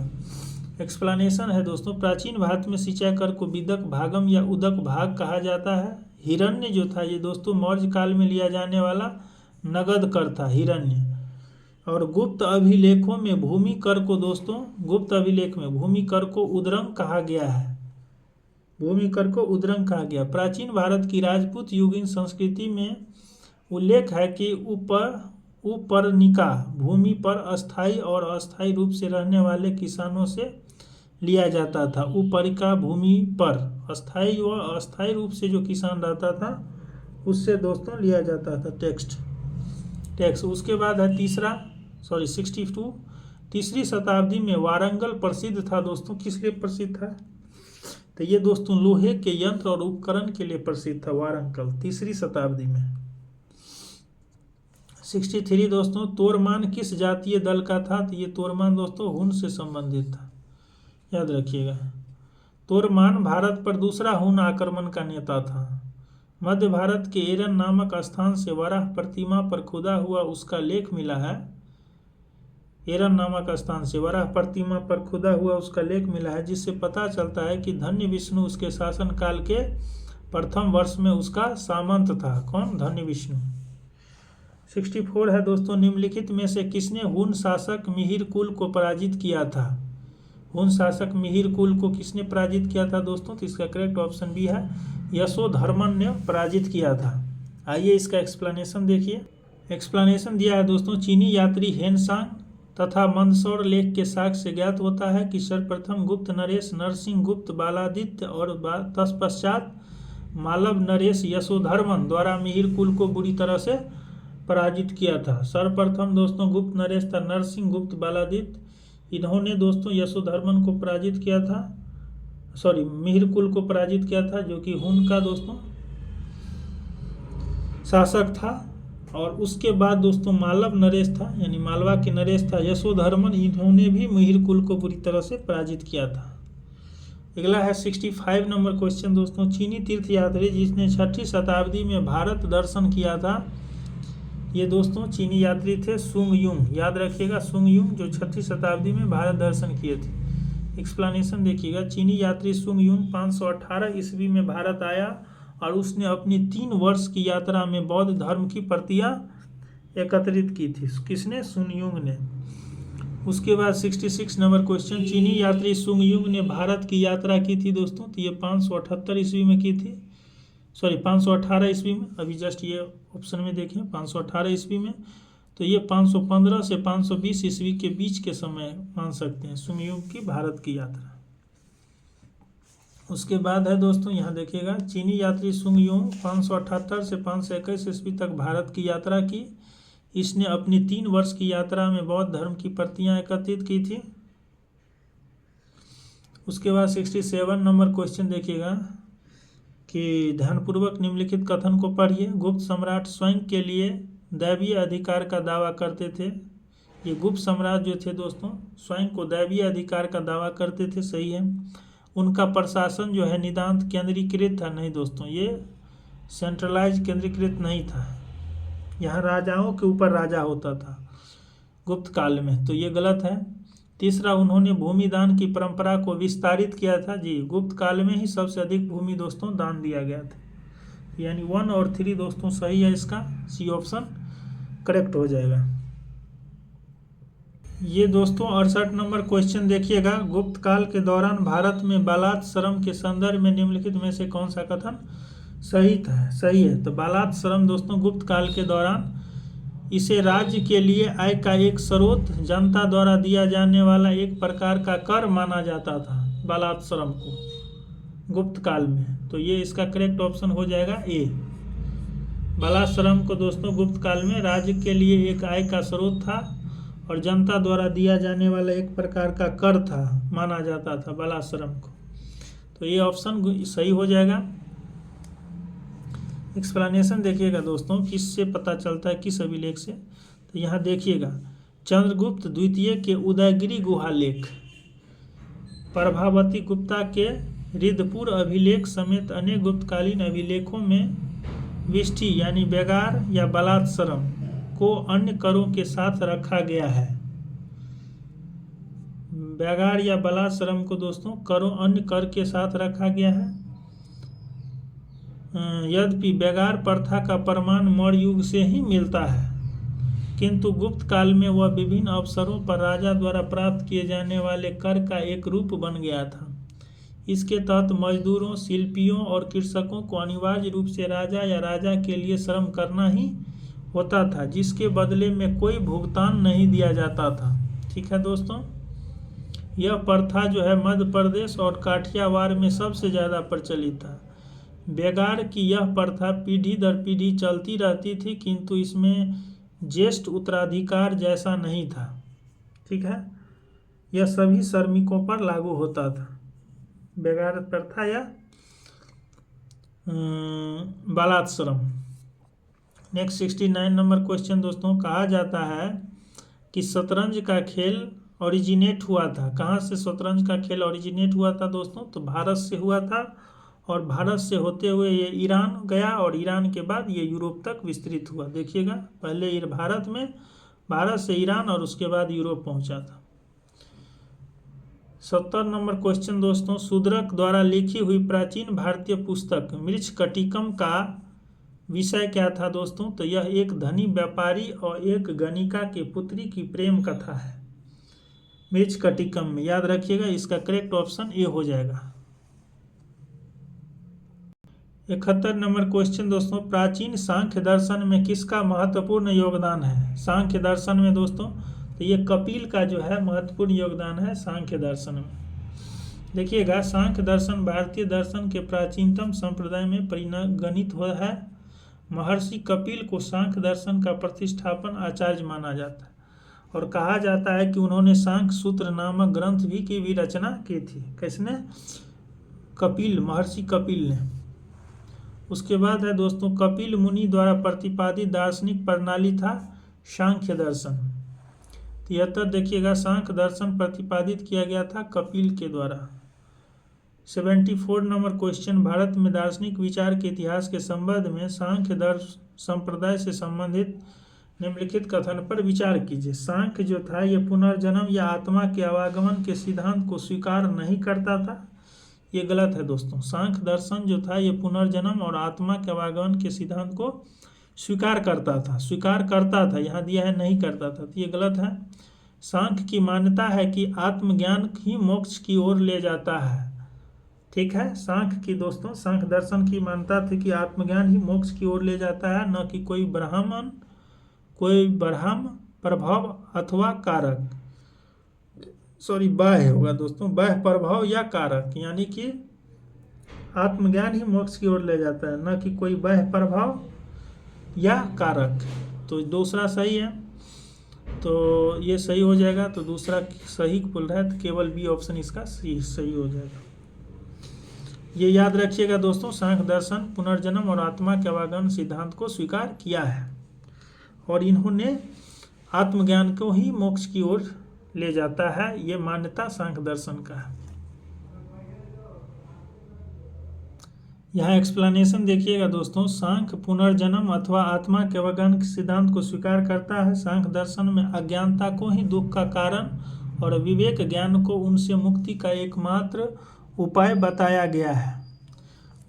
एक्सप्लेनेशन है दोस्तों, प्राचीन भारत में सिंचाई कर को विदक भागम या उदक भाग कहा जाता है। हिरण्य जो था ये दोस्तों मौर्य काल में लिया जाने वाला नगद कर था, हिरण्य। और गुप्त अभिलेखों में भूमि कर को दोस्तों, गुप्त अभिलेख में भूमि कर को उद्रंग कहा गया है, भूमि कर को उद्रंग कहा गया। प्राचीन भारत की राजपूत युगीन संस्कृति में उल्लेख है कि उपरनिका भूमि पर अस्थायी और अस्थायी रूप से रहने वाले किसानों से लिया जाता था। उपरिका भूमि पर अस्थायी व अस्थायी रूप से जो किसान रहता था उससे दोस्तों लिया जाता था टैक्स। उसके बाद है 62 तीसरी शताब्दी में वारंगल प्रसिद्ध था दोस्तों। किस लिए प्रसिद्ध था? तो ये दोस्तों लोहे के यंत्र और उपकरण के लिए प्रसिद्ध था वारंगल, तीसरी शताब्दी में। 63 दोस्तों, तोरमान किस जातीय दल का था? तो ये तोरमान दोस्तों हुन से संबंधित था, याद रखिएगा। तोरमान भारत पर दूसरा हुन आक्रमण का नेता था। मध्य भारत के एरन नामक स्थान से वराह प्रतिमा पर खुदा हुआ उसका लेख मिला है। एरन नामक स्थान से वराह प्रतिमा पर खुदा हुआ उसका लेख मिला है, जिससे पता चलता है कि धन्य विष्णु उसके शासन काल के प्रथम वर्ष में उसका सामंत था। कौन? धन्य विष्णु। 64 है दोस्तों, निम्नलिखित में से किसने हुन शासक मिहिर कुल को पराजित किया था? हुन शासक मिहिर कुल को किसने पराजित किया था दोस्तों? तो इसका करेक्ट ऑप्शन बी है, यशोधर्मन ने पराजित किया था। आइए इसका एक्सप्लेनेशन देखिए। एक्सप्लेनेशन दिया है दोस्तों, चीनी यात्री हेनसांग तथा मंदसौर लेख के साक्ष्य से ज्ञात होता है कि सर्वप्रथम गुप्त नरेश नरसिंह गुप्त बालादित्य और तत्पश्चात मालव नरेश यशोधर्मन द्वारा मिहिर कुल को बुरी तरह से पराजित किया था। सर्वप्रथम दोस्तों गुप्त नरेश था नरसिंह गुप्त बालादित्य, इन्होंने दोस्तों यशोधर्मन को पराजित किया था, मिहिर कुल को पराजित किया था, जो कि हुन का दोस्तों शासक था। और उसके बाद दोस्तों मालव नरेश था, यानी मालवा के नरेश था यशोधर्मन, इन्होंने भी मिहिर कुल को बुरी तरह से पराजित किया था। अगला है 65 नंबर क्वेश्चन दोस्तों, चीनी तीर्थयात्री जिसने 6ठी शताब्दी में भारत दर्शन किया था, ये दोस्तों चीनी यात्री थे सुंग युंग। याद रखिएगा, सुंग युंग जो 6ठी शताब्दी में भारत दर्शन किए थे। एक्सप्लेनेशन देखिएगा, चीनी यात्री सुंग युंग 518 ईस्वी में भारत आया और उसने अपनी 3 वर्ष की यात्रा में बौद्ध धर्म की प्रतियां एकत्रित की थी। किसने? सुंग युंग ने। उसके बाद 66 नंबर क्वेश्चन, चीनी यात्री सुंग युंग ने भारत की यात्रा की थी दोस्तों, तो ये 578 ईस्वी में की थी, 518 ईस्वी में। अभी जस्ट ये ऑप्शन में देखें 518 ईस्वी में, तो ये 515 से 520 ईस्वी के बीच के समय मान सकते हैं सुंग युंग की भारत की यात्रा। उसके बाद है दोस्तों यहाँ देखिएगा, चीनी यात्री सुंग युंग 578 से 521 ईस्वी तक भारत की यात्रा की। इसने अपनी 3 वर्ष की यात्रा में बौद्ध धर्म की प्रतियां एकत्रित की थी। उसके बाद 67 नंबर क्वेश्चन देखिएगा कि ध्यानपूर्वक निम्नलिखित कथन को पढ़िए। गुप्त सम्राट स्वयं के लिए दैवीय अधिकार का दावा करते थे। ये गुप्त सम्राट जो थे दोस्तों स्वयं को दैवीय अधिकार का दावा करते थे, सही है। उनका प्रशासन जो है नितांत केंद्रीकृत था, नहीं दोस्तों, ये सेंट्रलाइज केंद्रीकृत नहीं था। यहाँ राजाओं के ऊपर राजा होता था गुप्त काल में, तो ये गलत है। तीसरा, उन्होंने भूमि दान की परंपरा को विस्तारित किया था। जी, गुप्त काल में ही सबसे अधिक भूमि दोस्तों दान दिया गया था, यानी 1 और 3 दोस्तों सही है, इसका सी ऑप्शन करेक्ट हो जाएगा। ये दोस्तों 68 नंबर क्वेश्चन देखिएगा, गुप्त काल के दौरान भारत में बालात्श्रम के संदर्भ में निम्नलिखित में से कौन सा कथन सही है? तो बालात्श्रम दोस्तों गुप्त काल के दौरान इसे राज्य के लिए आय का एक स्रोत, जनता द्वारा दिया जाने वाला एक प्रकार का कर माना जाता था बालात्श्रम को गुप्त काल में। तो ये इसका करेक्ट ऑप्शन हो जाएगा ए। बालाश्रम को दोस्तों गुप्त काल में राज्य के लिए एक आय का स्रोत था और जनता द्वारा दिया जाने वाला एक प्रकार का कर था, माना जाता था बालाश्रम को। तो ये ऑप्शन सही हो जाएगा। एक्सप्लेनेशन देखिएगा दोस्तों, किससे पता चलता है, किस अभिलेख से? तो यहाँ देखिएगा, चंद्रगुप्त द्वितीय के उदयगिरी गुहा लेख, प्रभावती गुप्ता के रिद्धपुर अभिलेख समेत अनेक गुप्तकालीन अभिलेखों में विष्टि यानी बेगार या बलात्श्रम को अन्य करों के साथ रखा गया है। बेगार या बलात्श्रम को दोस्तों अन्य कर के साथ रखा गया है। यद्यपि बेगार प्रथा का प्रमाण मौर्य युग से ही मिलता है, किंतु गुप्त काल में वह विभिन्न अवसरों पर राजा द्वारा प्राप्त किए जाने वाले कर का एक रूप बन गया था। इसके तहत मजदूरों, शिल्पियों और कृषकों को अनिवार्य रूप से राजा या राजा के लिए श्रम करना ही होता था, जिसके बदले में कोई भुगतान नहीं दिया जाता था। ठीक है दोस्तों, यह प्रथा जो है मध्य प्रदेश और काठियावाड़ में सबसे ज़्यादा प्रचलित था। बेगार की यह प्रथा पीढ़ी दर पीढ़ी चलती रहती थी, किंतु इसमें ज्येष्ठ उत्तराधिकार जैसा नहीं था। ठीक है, यह सभी श्रमिकों पर लागू होता था, बेगार प्रथा या बालात्श्रम। नेक्स्ट 69 नंबर क्वेश्चन दोस्तों, कहा जाता है कि शतरंज का खेल ओरिजिनेट हुआ था। कहाँ से शतरंज का खेल ओरिजिनेट हुआ था दोस्तों? तो भारत से हुआ था, और भारत से होते हुए ये ईरान गया और ईरान के बाद ये यूरोप तक विस्तृत हुआ। देखिएगा, पहले ये भारत में भारत से ईरान और उसके बाद यूरोप पहुंचा था। 70 नंबर क्वेश्चन दोस्तों, शूद्रक द्वारा लिखी हुई प्राचीन भारतीय पुस्तक मृच्छकटिकम का विषय क्या था दोस्तों? तो यह एक धनी व्यापारी और एक गणिका के पुत्री की प्रेम कथा है। मृच्छकटिकम में याद रखिएगा, इसका करेक्ट ऑप्शन ए हो जाएगा। 71 नंबर क्वेश्चन दोस्तों, प्राचीन सांख्य दर्शन में किसका महत्वपूर्ण योगदान है? सांख्य दर्शन में दोस्तों तो ये कपिल का जो है महत्वपूर्ण योगदान है सांख्य दर्शन में। देखिएगा, सांख्य दर्शन भारतीय दर्शन के प्राचीनतम संप्रदाय में परिगणित हुआ है। महर्षि कपिल को सांख्य दर्शन का प्रतिष्ठापन आचार्य माना जाता है और कहा जाता है कि उन्होंने सांख्य सूत्र नामक ग्रंथ की भी रचना की थी। किसने? कपिल, महर्षि कपिल ने। उसके बाद है दोस्तों, कपिल मुनि द्वारा प्रतिपादित दार्शनिक प्रणाली था सांख्य दर्शन। 73 देखिएगा, सांख्य दर्शन प्रतिपादित किया गया था कपिल के द्वारा। 74 नंबर क्वेश्चन, भारत में दार्शनिक विचार के इतिहास के संबंध में सांख्य दर्शन संप्रदाय से संबंधित निम्नलिखित कथन पर विचार कीजिए। सांख्य जो था ये पुनर्जन्म या आत्मा के आवागमन के सिद्धांत को स्वीकार नहीं करता था। ये गलत है दोस्तों। सांख्य दर्शन जो था ये पुनर्जन्म और आत्मा के आवागमन के सिद्धांत को स्वीकार करता था, यहाँ दिया है नहीं करता था, तो ये गलत है। सांख्य की मान्यता है कि आत्मज्ञान ही मोक्ष की ओर ले जाता है। ठीक है, सांख्य की दोस्तों, सांख्य दर्शन की मान्यता थी कि आत्मज्ञान ही मोक्ष की ओर ले जाता है, न कि कोई ब्रह्म प्रभाव अथवा कारक, बाह्य होगा दोस्तों, बाह्य प्रभाव या कारक, यानी कि आत्मज्ञान ही मोक्ष की ओर ले जाता है, न कि कोई बाह्य प्रभाव या कारक। तो दूसरा सही है, तो ये सही हो जाएगा। तो दूसरा सही बोल रहा है, तो केवल बी ऑप्शन इसका सही हो जाएगा। ये याद रखिएगा दोस्तों, सांख्य दर्शन पुनर्जन्म और आत्मा के आवागमन सिद्धांत को स्वीकार किया है और इन्होंने आत्मज्ञान को ही मोक्ष की ओर ले जाता है, ये मान्यता सांख्य दर्शन का है। यहाँ एक्सप्लेनेशन देखिएगा दोस्तों, सांख्य पुनर्जन्म अथवा आत्मा के आवागमन सिद्धांत को स्वीकार करता है। सांख्य दर्शन में अज्ञानता को ही दुख का कारण और विवेक ज्ञान को उनसे मुक्ति का एकमात्र उपाय बताया गया है।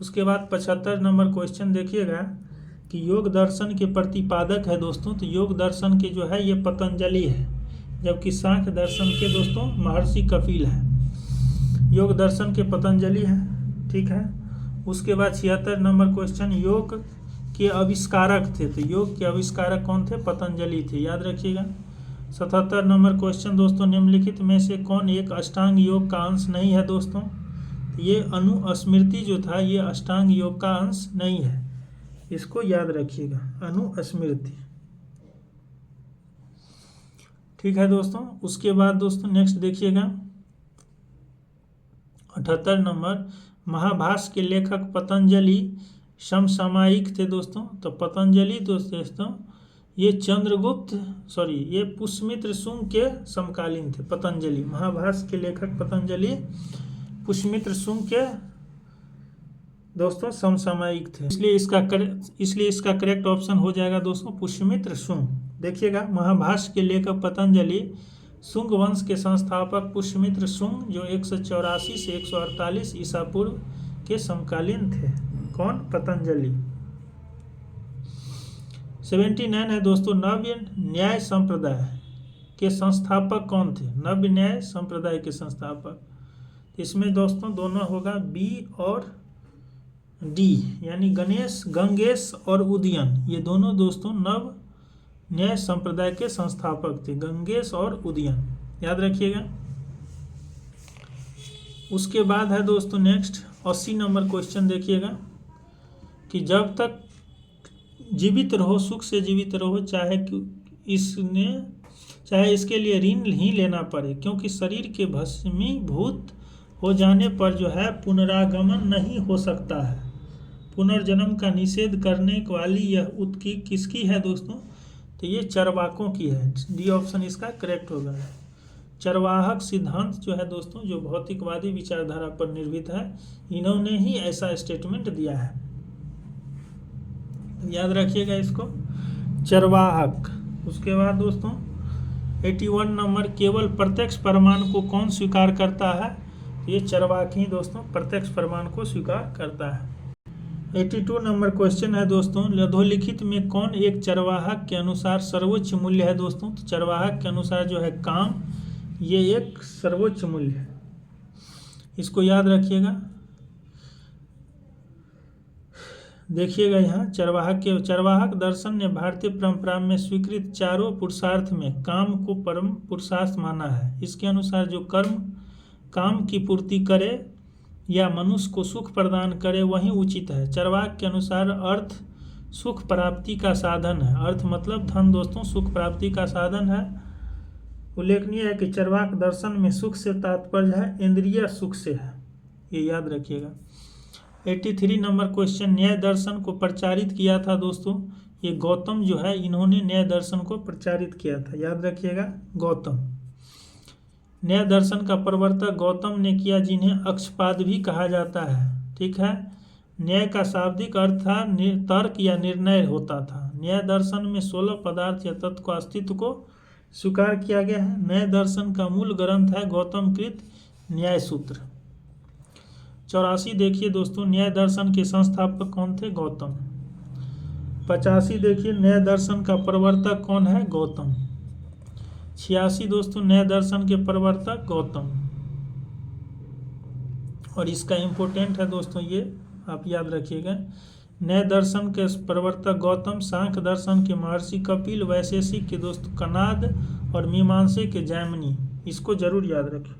उसके बाद 75 नंबर क्वेश्चन देखिएगा कि योग दर्शन के प्रतिपादक है दोस्तों, तो योग दर्शन के जो है ये पतंजलि है, जबकि सांख्य दर्शन के दोस्तों महर्षि कपिल है। योग दर्शन के पतंजलि है। ठीक है, उसके बाद 76 नंबर क्वेश्चन, योग के आविष्कारक थे, तो योग के आविष्कारक कौन थे? पतंजलि थे, याद रखिएगा। 77 नंबर क्वेश्चन दोस्तों, निम्नलिखित में से कौन एक अष्टांग योग का अंश नहीं है दोस्तों? ये अनुस्मृति जो था ये अष्टांग योग का अंश नहीं है, इसको याद रखिएगा, अनुस्मृति। ठीक है दोस्तों, उसके बाद दोस्तों नेक्स्ट देखिएगा 78 नंबर, महाभाष्य के लेखक पतंजलि समसामयिक थे दोस्तों। तो पतंजलि दोस्तों ये ये पुष्यमित्र शुंग के समकालीन थे। पतंजलि, महाभाष्य के लेखक पतंजलि पुष्यमित्र शुंग के दोस्तों समसामयिक थे, इसलिए इसका करेक्ट ऑप्शन हो जाएगा दोस्तों पुष्यमित्र शुंग। देखिएगा, महाभाष्य के लेखक पतंजलि शुंग वंश के संस्थापक पुष्यमित्र शुंग जो 184 से 148 ईसा पूर्व के समकालीन थे। कौन? पतंजलि। 79 है दोस्तों, नव्य न्याय संप्रदाय के संस्थापक कौन थे? नव्य न्याय संप्रदाय के संस्थापक, इसमें दोस्तों दोनों होगा बी और डी, यानी गंगेश और उदयन, ये दोनों दोस्तों नव न्याय संप्रदाय के संस्थापक थे, गंगेश और उदयन, याद रखिएगा। उसके बाद है दोस्तों नेक्स्ट 80 नंबर क्वेश्चन देखिएगा कि जब तक जीवित रहो, सुख से जीवित रहो, चाहे इसके लिए ऋण ही लेना पड़े, क्योंकि शरीर के भस्मीभूत हो जाने पर जो है पुनरागमन नहीं हो सकता है। पुनर्जन्म का निषेध करने वाली यह उक्ति किसकी है दोस्तों? तो ये चरवाकों की है, डी ऑप्शन इसका करेक्ट होगा। चरवाहक सिद्धांत जो है दोस्तों, जो भौतिकवादी विचारधारा पर निर्मित है, इन्होंने ही ऐसा स्टेटमेंट दिया है, याद रखिएगा इसको, चरवाहक। उसके बाद दोस्तों 81 नंबर, केवल प्रत्यक्ष प्रमाण को कौन स्वीकार करता है? ये चरवाक ही दोस्तों प्रत्यक्ष प्रमाण को स्वीकार करता है। 82 नंबर क्वेश्चन है दोस्तों, अधोलिखित में कौन एक चरवाहक के अनुसार सर्वोच्च मूल्य है दोस्तों? तो चरवाहक के अनुसार जो है काम, ये एक सर्वोच्च मूल्य है, इसको याद रखिएगा। देखिएगा यहाँ चरवाहक दर्शन ने भारतीय परंपरा में स्वीकृत चारों पुरुषार्थ में काम को परम पुरुषार्थ माना है। इसके अनुसार जो कर्म काम की पूर्ति करे या मनुष्य को सुख प्रदान करे वही उचित है। चरवाक के अनुसार अर्थ सुख प्राप्ति का साधन है। अर्थ मतलब धन दोस्तों सुख प्राप्ति का साधन है। उल्लेखनीय है कि चरवाक दर्शन में सुख से तात्पर्य है इंद्रिय सुख से है, ये याद रखिएगा। 83 नंबर क्वेश्चन, न्याय दर्शन को प्रचारित किया था दोस्तों, ये गौतम जो है इन्होंने न्याय दर्शन को प्रचारित किया था, याद रखिएगा गौतम। न्याय दर्शन का प्रवर्तक गौतम ने किया, जिन्हें अक्षपाद भी कहा जाता है। ठीक है, न्याय का शाब्दिक अर्थ था तर्क या निर्णय होता था। न्याय दर्शन में 16 पदार्थ या तत्व का अस्तित्व को स्वीकार किया गया है। न्याय दर्शन का मूल ग्रंथ है गौतम कृत न्याय सूत्र। 84 देखिए दोस्तों, न्याय दर्शन के संस्थापक कौन थे? गौतम। 85 देखिए, न्याय दर्शन का प्रवर्तक कौन है? गौतम। 86 दोस्तों, न्याय दर्शन के प्रवर्तक गौतम। और इसका इम्पोर्टेंट है दोस्तों, ये आप याद रखिएगा। न्याय दर्शन के प्रवर्तक गौतम, सांख्य दर्शन के महर्षि कपिल, वैशेषिक के दोस्तों कनाद और मीमांसा के जैमिनी, इसको जरूर याद रखें।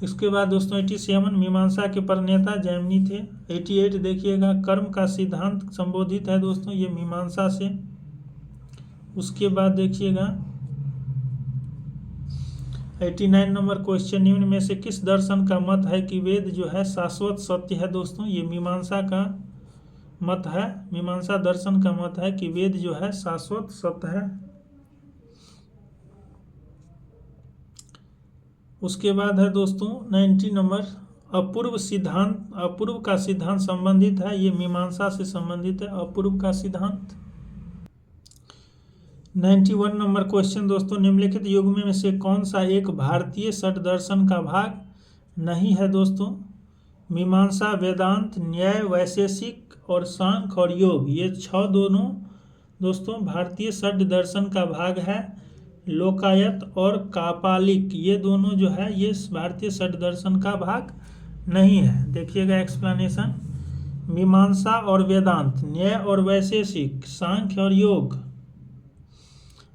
इसके बाद दोस्तों 87 मीमांसा के प्रणेता जैमिनी थे। 88 देखिएगा, कर्म का सिद्धांत संबोधित है दोस्तों, ये मीमांसा से। उसके बाद देखिएगा 89 नंबर क्वेश्चन, निम्न में से किस दर्शन का मत है कि वेद जो है शाश्वत सत्य है दोस्तों? ये मीमांसा का मत है। मीमांसा दर्शन का मत है कि वेद जो है शाश्वत सत्य है। उसके बाद है दोस्तों 90 नंबर, अपूर्व का सिद्धांत संबंधित है, ये मीमांसा से संबंधित है अपूर्व का सिद्धांत। 91 नंबर क्वेश्चन दोस्तों, निम्नलिखित युग में से कौन सा एक भारतीय षट दर्शन का भाग नहीं है दोस्तों? मीमांसा, वेदांत, न्याय, वैशेषिक और सांख्य और योग, ये 6 दोनों दोस्तों भारतीय षट दर्शन का भाग है। लोकायत और कापालिक, ये दोनों जो है ये भारतीय षट दर्शन का भाग नहीं है। देखिएगा एक्सप्लेनेशन, मीमांसा और वेदांत, न्याय और वैशेषिक, सांख्य और योग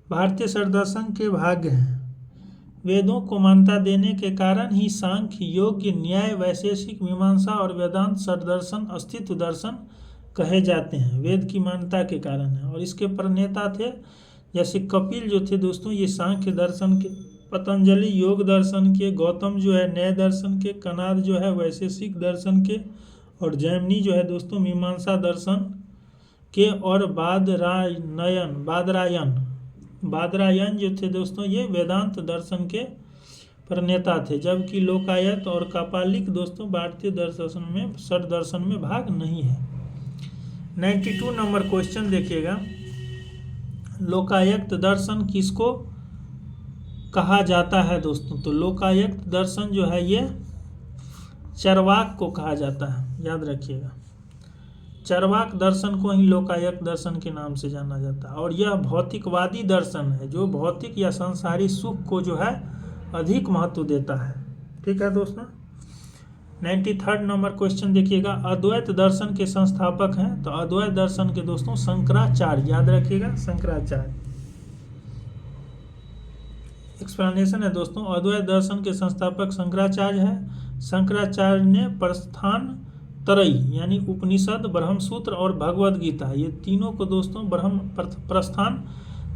भारतीय षट दर्शन के भाग हैं। वेदों को मान्यता देने के कारण ही सांख्य, योग, न्याय, वैशेषिक, मीमांसा और वेदांत षट दर्शन अस्तित्व दर्शन कहे जाते हैं, वेद की मान्यता के कारण है। और इसके प्रणेता थे जैसे कपिल जो थे दोस्तों, ये सांख्य दर्शन के, पतंजलि योग दर्शन के, गौतम जो है न्याय दर्शन के, कनाद जो है वैशेषिक दर्शन के, और जैमिनी जो है दोस्तों मीमांसा दर्शन के, और बादरायन जो थे दोस्तों ये वेदांत दर्शन के प्रणेता थे। जबकि लोकायत और कापालिक दोस्तों भारतीय दर्शन में षट दर्शन में भाग नहीं है। 92 नंबर क्वेश्चन देखिएगा, लोकायत दर्शन किसको कहा जाता है दोस्तों? तो लोकायत दर्शन जो है ये चरवाक को कहा जाता है, याद रखिएगा। चरवाक दर्शन को ही लोकायत दर्शन के नाम से जाना जाता है। और यह भौतिकवादी दर्शन है जो भौतिक या संसारी सुख को जो है अधिक महत्व देता है। ठीक है दोस्तों। 93 नंबर क्वेश्चन देखिएगा, अद्वैत दर्शन के संस्थापक हैं? तो अद्वैत दर्शन के दोस्तों शंकराचार्य, याद रखिएगा शंकराचार्य। एक्सप्लेनेशन है दोस्तों, अद्वैत दर्शन के संस्थापक शंकराचार्य है। शंकराचार्य ने प्रस्थान त्रयी यानी उपनिषद, ब्रह्मसूत्र और भगवद गीता, ये तीनों को दोस्तों प्रस्थान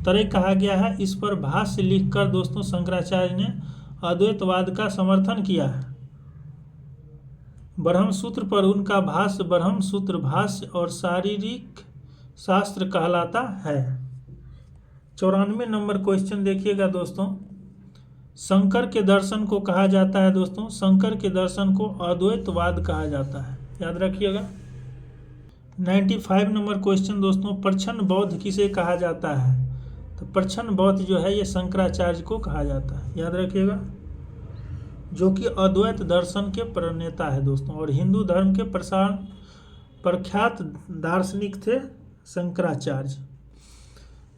त्रय कहा गया है। इस पर भाष्य लिखकर दोस्तों शंकराचार्य ने अद्वैतवाद का समर्थन किया है। ब्रह्मसूत्र पर उनका भाष्य ब्रह्मसूत्र भाष्य और शारीरिक शास्त्र कहलाता है। 94 नंबर क्वेश्चन देखिएगा दोस्तों, शंकर के दर्शन को कहा जाता है दोस्तों, शंकर के दर्शन को अद्वैतवाद कहा जाता है, याद रखिएगा। 95 नंबर क्वेश्चन दोस्तों, प्रच्छन्न बौद्ध किसे कहा जाता है? तो प्रच्छन्न बौद्ध जो है ये शंकराचार्य को कहा जाता है, याद रखिएगा, जो कि अद्वैत दर्शन के प्रणेता है दोस्तों, और हिंदू धर्म के प्रख्यात दार्शनिक थे शंकराचार्य।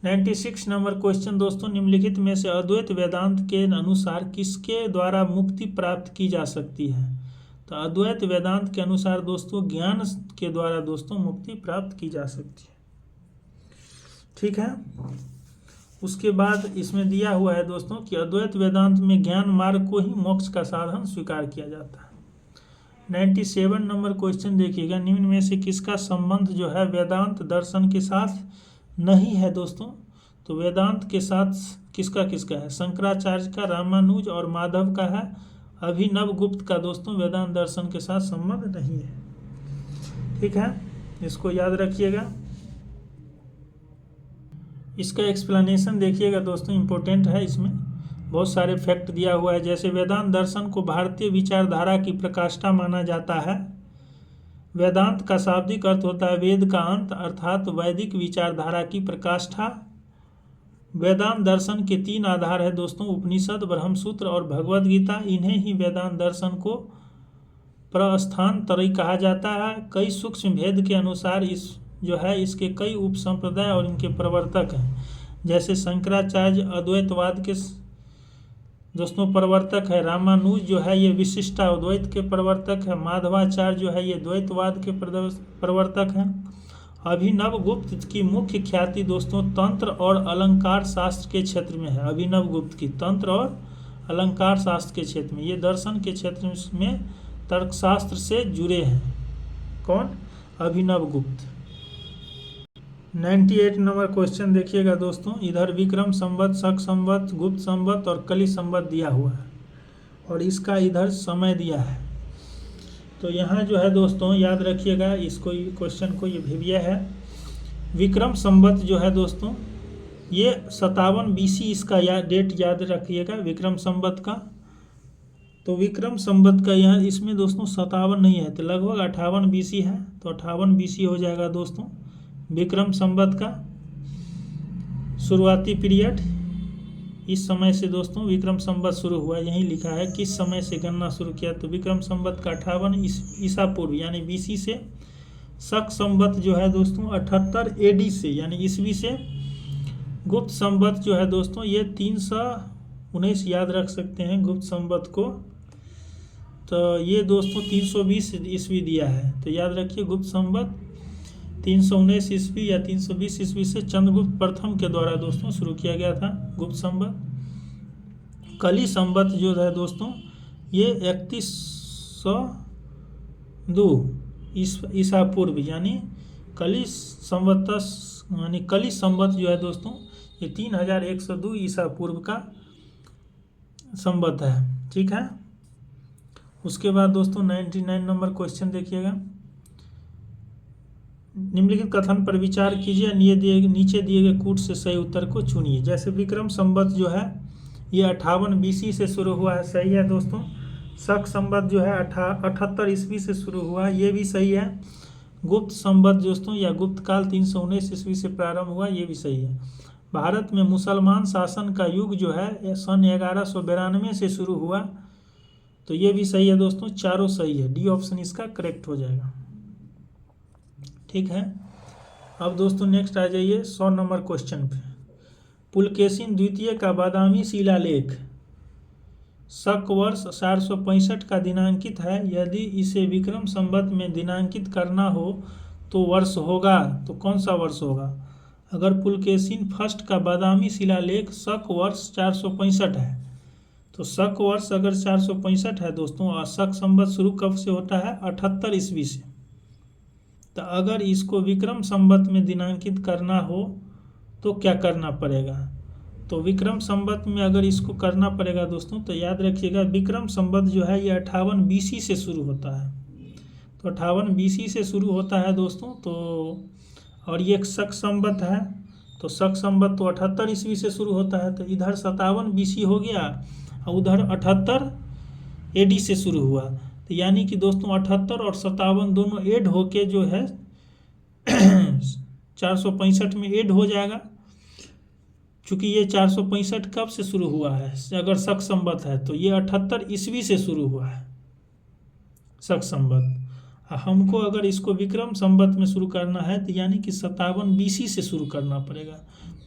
96 नंबर क्वेश्चन दोस्तों, निम्नलिखित में से अद्वैत वेदांत के अनुसार किसके द्वारा मुक्ति प्राप्त की जा सकती है? तो अद्वैत वेदांत के अनुसार दोस्तों ज्ञान के द्वारा दोस्तों मुक्ति प्राप्त की जा सकती है। ठीक है, उसके बाद इसमें दिया हुआ है दोस्तों कि अद्वैत वेदांत में ज्ञान मार्ग को ही मोक्ष का साधन स्वीकार किया जाता है। 97 नंबर क्वेश्चन देखिएगा, निम्न में से किसका संबंध जो है वेदांत दर्शन के साथ नहीं है दोस्तों? तो वेदांत के साथ किसका किसका है? शंकराचार्य का, रामानुज और माधव का है। अभिनव गुप्त का दोस्तों वेदांत दर्शन के साथ संबंध नहीं है। ठीक है, इसको याद रखिएगा। इसका एक्सप्लेनेशन देखिएगा दोस्तों, इम्पोर्टेंट है, इसमें बहुत सारे फैक्ट दिया हुआ है। जैसे वेदांत दर्शन को भारतीय विचारधारा की प्रकाष्ठा माना जाता है। वेदांत का शाब्दिक अर्थ होता है वेद का अंत, अर्थात वैदिक विचारधारा की प्रकाष्ठा। वेदांत दर्शन के 3 आधार है दोस्तों, उपनिषद, ब्रह्मसूत्र और भगवद गीता। इन्हें ही वेदांत दर्शन को प्रस्थान त्रयी कहा जाता है। कई सूक्ष्म भेद के अनुसार इसके कई उपसंप्रदाय और इनके प्रवर्तक हैं। जैसे शंकराचार्य अद्वैतवाद के दोस्तों प्रवर्तक है, रामानुज जो है ये विशिष्टाद्वैत के प्रवर्तक है, माधवाचार्य जो है ये द्वैतवाद के प्रवर्तक हैं। अभिनव गुप्त की मुख्य ख्याति दोस्तों तंत्र और अलंकार शास्त्र के क्षेत्र में है। अभिनव गुप्त की तंत्र और अलंकार शास्त्र के क्षेत्र में, ये दर्शन के क्षेत्र में तर्कशास्त्र से जुड़े हैं। कौन? अभिनव गुप्त। 98 नंबर क्वेश्चन देखिएगा दोस्तों, इधर विक्रम संवत, शक संवत, गुप्त संवत और कली संवत दिया हुआ है और इसका इधर समय दिया है। तो यहाँ जो है दोस्तों याद रखिएगा इसको, क्वेश्चन को, ये भेविया है। विक्रम संवत जो है दोस्तों ये 57 BC इसका डेट याद रखिएगा विक्रम संवत का। तो विक्रम संवत का यहाँ इसमें दोस्तों 57 नहीं है, तो लगभग 58 BC है, तो 58 BC हो जाएगा दोस्तों विक्रम संवत का शुरुआती पीरियड। इस समय से दोस्तों विक्रम संवत शुरू हुआ, यहीं लिखा है किस समय से गणना शुरू किया। तो विक्रम संवत का 58 ईसा पूर्व यानी BC से। शक संवत जो है दोस्तों 78 AD से यानी ईस्वी से। गुप्त संवत जो है दोस्तों ये 319 याद रख सकते हैं गुप्त संवत को। तो ये दोस्तों 320 ईस्वी दिया है, तो याद रखिए गुप्त संवत 319 ईस्वी या 320 ईस्वी से चंद्रगुप्त प्रथम के द्वारा दोस्तों शुरू किया गया था गुप्त संवत। कली संवत जो है दोस्तों ये 3102 ईसा पूर्व यानी कली संवत जो है दोस्तों ये 3102 ईसा पूर्व का संवत है। ठीक है, उसके बाद दोस्तों 99 नंबर क्वेश्चन देखिएगा, निम्नलिखित कथन पर विचार कीजिए, नीचे दिए गए कूट से सही उत्तर को चुनिए। जैसे विक्रम संवत जो है ये 58 BC से शुरू हुआ है, सही है दोस्तों। शक संवत जो है 78 ईस्वी से शुरू हुआ है, ये भी सही है। गुप्त संवत दोस्तों या गुप्त काल 319 ईस्वी से प्रारंभ हुआ, ये भी सही है। भारत में मुसलमान शासन का युग जो है सन 1192 से शुरू हुआ, तो ये भी सही है दोस्तों, चारों सही है, डी ऑप्शन इसका करेक्ट हो जाएगा। ठीक है, अब दोस्तों नेक्स्ट आ जाइए 100 नंबर क्वेश्चन पे। पुलकेशिन द्वितीय का बादामी शिलालेख शक वर्ष 465 का दिनांकित है। यदि इसे विक्रम संवत में दिनांकित करना हो तो वर्ष होगा, तो कौन सा वर्ष होगा? अगर पुलकेशिन फर्स्ट का बादामी शिलालेख शक वर्ष 465 है तो शक वर्ष अगर 465 है दोस्तों और शक संवत शुरू कब से होता है? 78 ईस्वी से। तो अगर इसको विक्रम संवत में दिनांकित करना हो तो क्या करना पड़ेगा? तो विक्रम संवत में अगर इसको करना पड़ेगा दोस्तों तो याद रखिएगा विक्रम संवत जो है ये 58 BC से शुरू होता है। तो 58 BC से शुरू होता है दोस्तों, तो और ये शक संवत है तो शक संवत तो 78 ईस्वी से शुरू होता है, तो इधर 57 BC हो गया और उधर 78 AD से शुरू हुआ। तो यानी कि दोस्तों 78 और 57 दोनों ऐड होके जो है 465 में ऐड हो जाएगा। चूँकि ये 465 कब से शुरू हुआ है, अगर शक संवत है तो ये 78 ईस्वी से शुरू हुआ है शक संवत। हमको अगर इसको विक्रम संवत में शुरू करना है तो यानी कि 57 BC से शुरू करना पड़ेगा।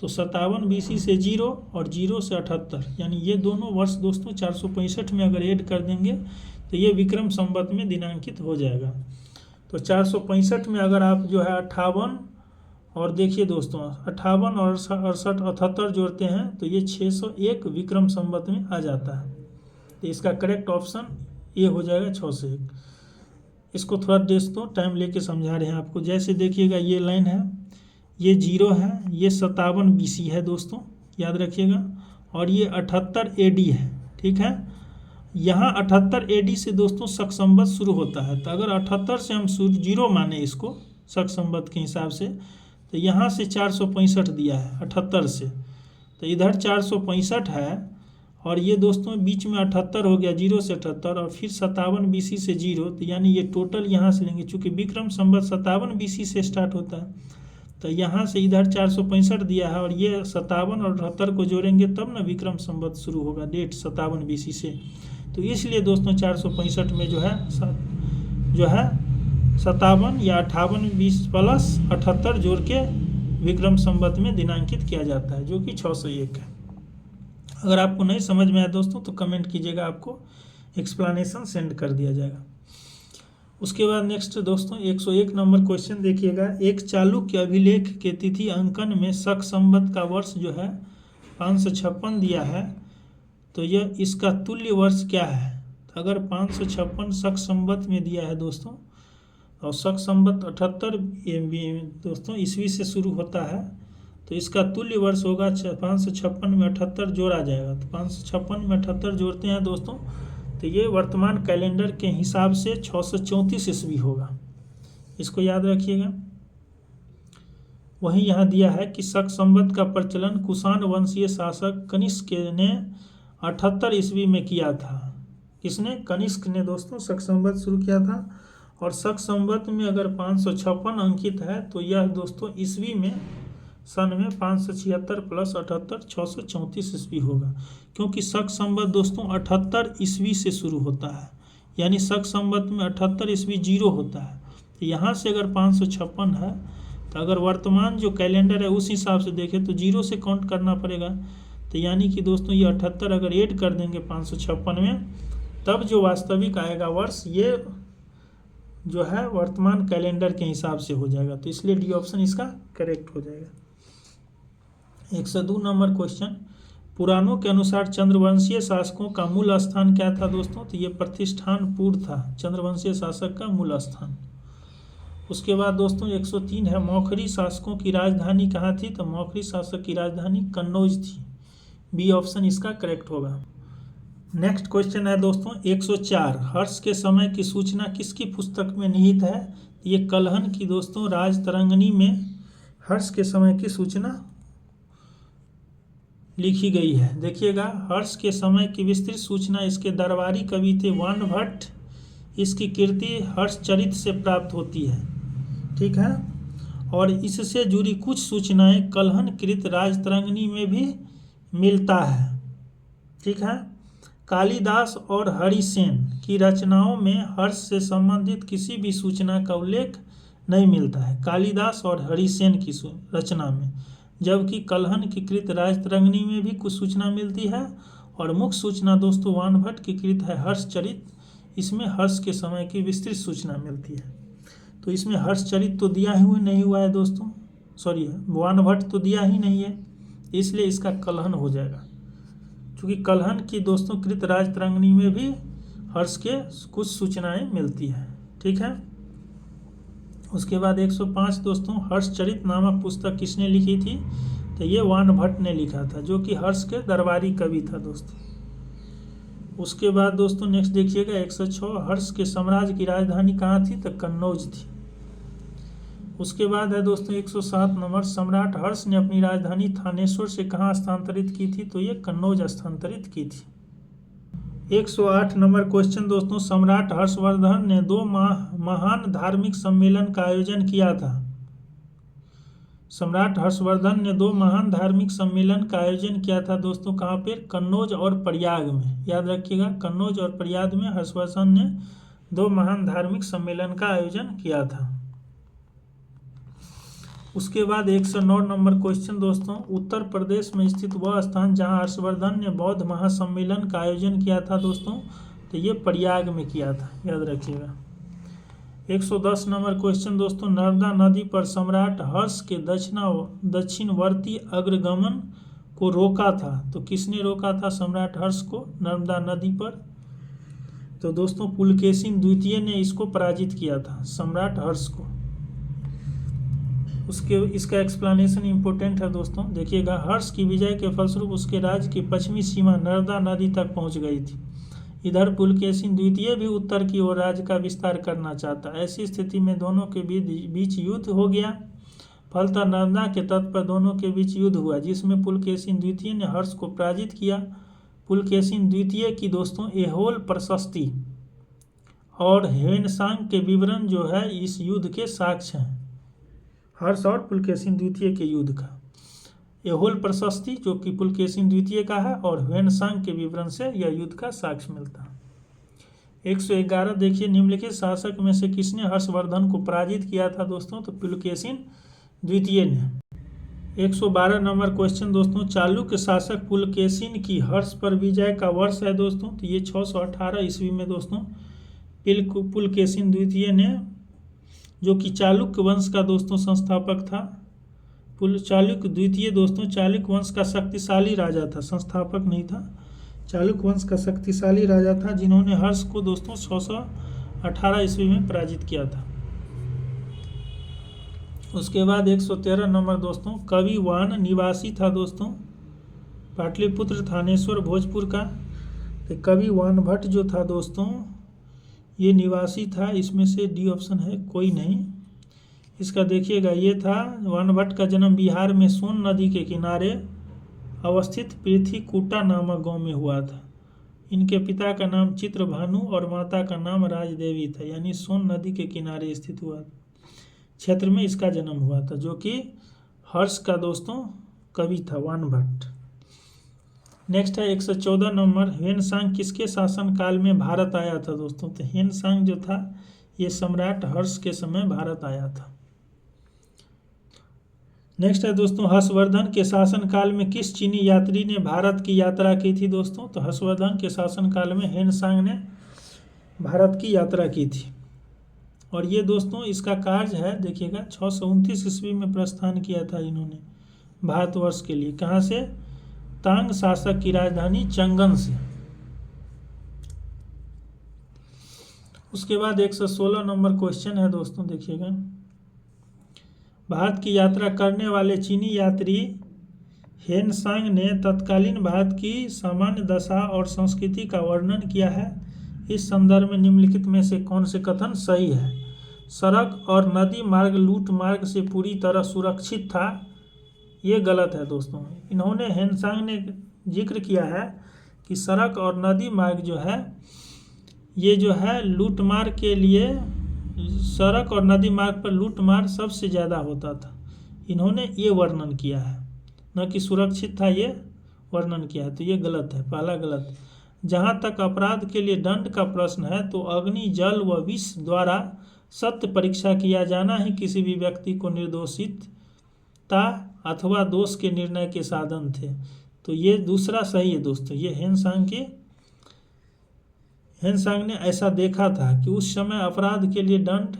तो 57 BC से 0 और 0 से 78, यानी ये दोनों वर्ष दोस्तों 465 में अगर ऐड कर देंगे तो ये विक्रम संवत में दिनांकित हो जाएगा। तो 465 में अगर आप जो है 58 और देखिए दोस्तों 58 और 68 78 जोड़ते हैं तो ये 601 विक्रम संवत में आ जाता है। तो इसका करेक्ट ऑप्शन ये हो जाएगा 601। इसको थोड़ा दोस्तों टाइम लेके समझा रहे हैं आपको। जैसे देखिएगा ये लाइन है, ये 0 है, ये 57 BC है दोस्तों, याद रखिएगा, और ये 78 AD है। ठीक है, यहाँ 78 AD से दोस्तों शक संवत शुरू होता है। तो अगर 78 से हम 0 माने इसको शक संवत के हिसाब से, तो यहाँ से 465 दिया है 78 से, तो इधर 465 है, और ये दोस्तों बीच में 78 हो गया, 0 से 78, और फिर 57 BC से 0, तो यानी ये टोटल यहाँ से लेंगे। चूँकि विक्रम संवत 57 BC से स्टार्ट होता है, तो यहाँ से इधर 465 दिया है, और ये 57 और 78 को जोड़ेंगे तब ना विक्रम संवत शुरू होगा, डेट 57 BC से। तो इसलिए दोस्तों 465 में जो है 57 या 58 20 प्लस 78 जोड़ के विक्रम संवत में दिनांकित किया जाता है, जो कि 601 है। अगर आपको नहीं समझ में आया दोस्तों तो कमेंट कीजिएगा, आपको एक्सप्लेनेशन सेंड कर दिया जाएगा। उसके बाद नेक्स्ट दोस्तों 101 नंबर क्वेश्चन देखिएगा। एक चालुक्य अभिलेख के तिथि अंकन में शक संवत का वर्ष जो है 556 दिया है, तो यह इसका तुल्य वर्ष क्या है। तो अगर 556 शक संवत में दिया है दोस्तों, और शक संवत 78 दोस्तों ईस्वी से शुरू होता है, तो इसका तुल्य वर्ष होगा 556 में 78 जोड़ा जाएगा। तो 556 में 78 जोड़ते हैं दोस्तों, तो ये वर्तमान कैलेंडर के हिसाब से 634 ईस्वी होगा, इसको याद रखिएगा। वहीं यहाँ दिया है कि शक संवत का प्रचलन कुषाण वंशीय शासक कनिष्क ने 78 ईस्वी में किया था। किसने? कनिष्क ने दोस्तों शक संवत शुरू किया था। और शक संवत में अगर 556 अंकित है तो यह दोस्तों ईस्वी में सन में 576 प्लस 78 634 ईस्वी होगा, क्योंकि शक संवत दोस्तों 78 ईस्वी से शुरू होता है, यानी शक संवत में 78 ईस्वी 0 होता है। तो यहाँ से अगर 556 है तो अगर वर्तमान जो कैलेंडर है उस हिसाब से देखें तो 0 से काउंट करना पड़ेगा। तो यानी कि दोस्तों ये 78 अगर ऐड कर देंगे 556 में, तब जो वास्तविक आएगा वर्ष ये जो है वर्तमान कैलेंडर के हिसाब से हो जाएगा। तो इसलिए डी ऑप्शन इसका करेक्ट हो जाएगा। 102 नंबर क्वेश्चन, पुराणों के अनुसार चंद्रवंशीय शासकों का मूल स्थान क्या था दोस्तों। तो ये प्रतिष्ठानपुर था चंद्रवंशीय शासक का मूल स्थान। उसके बाद दोस्तों 103 है, मौखरी शासकों की राजधानी कहाँ थी। तो मौखरी शासक की राजधानी कन्नौज थी। बी ऑप्शन इसका करेक्ट होगा। नेक्स्ट क्वेश्चन है दोस्तों 104, हर्ष के समय की सूचना किसकी पुस्तक में निहित है। ये कलहन की दोस्तों राजतरंगिणी में हर्ष के समय की सूचना लिखी गई है। देखिएगा, हर्ष के समय की विस्तृत सूचना इसके दरबारी कवि थे वान भट्ट, इसकी कीर्ति हर्षचरित से प्राप्त होती है। ठीक है, और इससे जुड़ी कुछ सूचनाएं कलहन कृत राजतरंगिणी में भी मिलता है। ठीक है, कालिदास और हरिसेन की रचनाओं में हर्ष से संबंधित किसी भी सूचना का उल्लेख नहीं मिलता है कालिदास और हरिसेन की रचना में, जबकि कलहन की कृत राजतरंगिणी में भी कुछ सूचना मिलती है। और मुख्य सूचना दोस्तों वान भट्ट की कृत है हर्षचरित, इसमें हर्ष के समय की विस्तृत सूचना मिलती है। तो इसमें हर्षचरित तो दिया ही नहीं हुआ है दोस्तों, सॉरी वान भट्ट तो दिया ही नहीं है, इसलिए इसका कलहन हो जाएगा। क्योंकि कलहन की दोस्तों कृत राजतरंगिणी में भी हर्ष के कुछ सूचनाएं मिलती है। ठीक है, उसके बाद 105 दोस्तों, हर्षचरित नामक पुस्तक किसने लिखी थी। तो ये वान भट्ट ने लिखा था, जो कि हर्ष के दरबारी कवि था दोस्तों। उसके बाद दोस्तों नेक्स्ट देखिएगा 106, हर्ष के साम्राज्य की राजधानी कहाँ थी। तो कन्नौज थी। उसके बाद है दोस्तों 107 नंबर, सम्राट हर्ष ने अपनी राजधानी थानेश्वर से कहाँ स्थानांतरित की थी। तो ये कन्नौज स्थानांतरित की थी। 108 नंबर क्वेश्चन दोस्तों, सम्राट हर्षवर्धन ने 2 महान धार्मिक सम्मेलन का आयोजन किया था। सम्राट हर्षवर्धन ने 2 महान धार्मिक सम्मेलन का आयोजन किया था दोस्तों, कहाँ पर? कन्नौज और प्रयाग में। याद रखिएगा, कन्नौज और प्रयाग में हर्षवर्धन ने 2 महान धार्मिक सम्मेलन का आयोजन किया था। उसके बाद 109 नंबर क्वेश्चन दोस्तों, उत्तर प्रदेश में स्थित वह स्थान जहां हर्षवर्धन ने बौद्ध महासम्मेलन का आयोजन किया था दोस्तों, तो ये प्रयाग में किया था। याद रखिएगा। 110 नंबर क्वेश्चन दोस्तों, नर्मदा नदी पर सम्राट हर्ष के दक्षिणवर्ती अग्रगमन को रोका था, तो किसने रोका था सम्राट हर्ष को नर्मदा नदी पर? तो दोस्तों पुलकेशिन द्वितीय ने इसको पराजित किया था, सम्राट हर्ष को। इसका एक्सप्लेनेशन इंपॉर्टेंट है दोस्तों, देखिएगा। हर्ष की विजय के फलस्वरूप उसके राज्य की पश्चिमी सीमा नर्मदा नदी तक पहुंच गई थी। इधर पुलकेशिन द्वितीय भी उत्तर की ओर राज्य का विस्तार करना चाहता। ऐसी स्थिति में दोनों के बीच युद्ध हो गया। फलतः नर्मदा के तट पर दोनों के बीच युद्ध हुआ, जिसमें पुलकेशिन द्वितीय ने हर्ष को पराजित किया। पुलकेशिन द्वितीय की दोस्तों ऐहोल प्रशस्ति और ह्वेनसांग के विवरण जो है इस युद्ध के साक्ष्य हैं, हर्ष और पुलकेशिन द्वितीय के युद्ध का। ऐहोल प्रशस्ति जो कि पुलकेशिन द्वितीय का है और ह्वेनसांग के विवरण से यह युद्ध का साक्ष्य मिलता है। 111 देखिए, निम्नलिखित शासक में से किसने हर्षवर्धन को पराजित किया था दोस्तों, तो पुलकेशिन द्वितीय ने। 112 नंबर क्वेश्चन दोस्तों, चालुक्य शासक पुलकेशिन की हर्ष पर विजय का वर्ष है दोस्तों, तो ये 618 ईस्वी में दोस्तों पुलकेशिन द्वितीय ने, जो कि चालुक्य वंश का दोस्तों संस्थापक था। चालुक्य द्वितीय दोस्तों चालुक्य वंश का शक्तिशाली राजा था, संस्थापक नहीं था। चालुक्य वंश का शक्तिशाली राजा था, जिन्होंने हर्ष को दोस्तों 618 ईस्वी में पराजित किया था। उसके बाद 113 नंबर दोस्तों, कवि वान निवासी था दोस्तों, पाटलिपुत्र, थानेश्वर, भोजपुर का। तो कवि वान भट्ट जो था दोस्तों ये निवासी था, इसमें से डी ऑप्शन है, कोई नहीं। इसका देखिएगा, ये था वान भट्ट का जन्म बिहार में सोन नदी के किनारे अवस्थित पृथ्वीकूटा नामक गांव में हुआ था। इनके पिता का नाम चित्रभानु और माता का नाम राजदेवी था, यानी सोन नदी के किनारे स्थित हुआ क्षेत्र में इसका जन्म हुआ था, जो कि हर्ष का दोस्तों कवि था वान भट्ट। नेक्स्ट है 114 नंबर, ह्वेनसांग किसके शासन काल में भारत आया था दोस्तों, तो ह्वेनसांग जो था ये सम्राट हर्ष के समय भारत आया था। नेक्स्ट है दोस्तों, हर्षवर्धन के शासन काल में किस चीनी यात्री ने भारत की यात्रा की थी दोस्तों, तो हर्षवर्धन के शासन काल में ह्वेनसांग ने भारत की यात्रा की थी। और ये दोस्तों इसका कार्य है, देखिएगा 629 ईस्वी में प्रस्थान किया था इन्होंने भारतवर्ष के लिए। कहाँ से? तांग शासक की राजधानी चंगन से। उसके बाद 116 नंबर क्वेश्चन है दोस्तों, देखिएगा। भारत की यात्रा करने वाले चीनी यात्री ह्वेनसांग ने तत्कालीन भारत की सामान्य दशा और संस्कृति का वर्णन किया है। इस संदर्भ में निम्नलिखित में से कौन से कथन सही है? सड़क और नदी मार्ग लूट मार्ग से पूरी तरह सुरक्षित था, ये गलत है दोस्तों। इन्होंने ह्वेनसांग ने जिक्र किया है कि सड़क और नदी मार्ग जो है ये जो है लूटमार के लिए, सड़क और नदी मार्ग पर लूटमार सबसे ज़्यादा होता था, इन्होंने ये वर्णन किया है, न कि सुरक्षित था ये वर्णन किया है, तो ये गलत है, पहला गलत। जहाँ तक अपराध के लिए दंड का प्रश्न है तो अग्नि, जल व विष द्वारा सत्य परीक्षा किया जाना ही किसी भी व्यक्ति को निर्दोषितता अथवा दोष के निर्णय के साधन थे, तो ये दूसरा सही है दोस्तों। ये ह्वेनसांग ने ऐसा देखा था कि उस समय अपराध के लिए दंड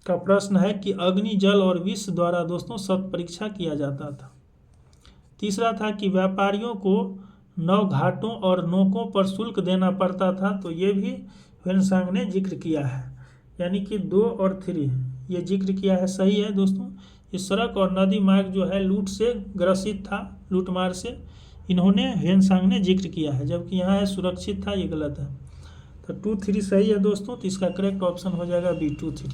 का प्रश्न है कि अग्नि, जल और विष द्वारा दोस्तों सत्य परीक्षा किया जाता था। तीसरा था कि व्यापारियों को नौ घाटों और नौकों पर शुल्क देना पड़ता था, तो ये भी ह्वेनसांग ने जिक्र किया है, यानी कि 2 और 3 ये जिक्र किया है, सही है दोस्तों। ये सड़क और नदी मार्ग जो है लूट से ग्रसित था, लूटमार से, इन्होंने ह्वेनसांग ने जिक्र किया है, जबकि यहाँ है सुरक्षित था, ये गलत है। तो 2, 3 सही है दोस्तों, तो इसका करेक्ट ऑप्शन हो जाएगा बी 2, 3।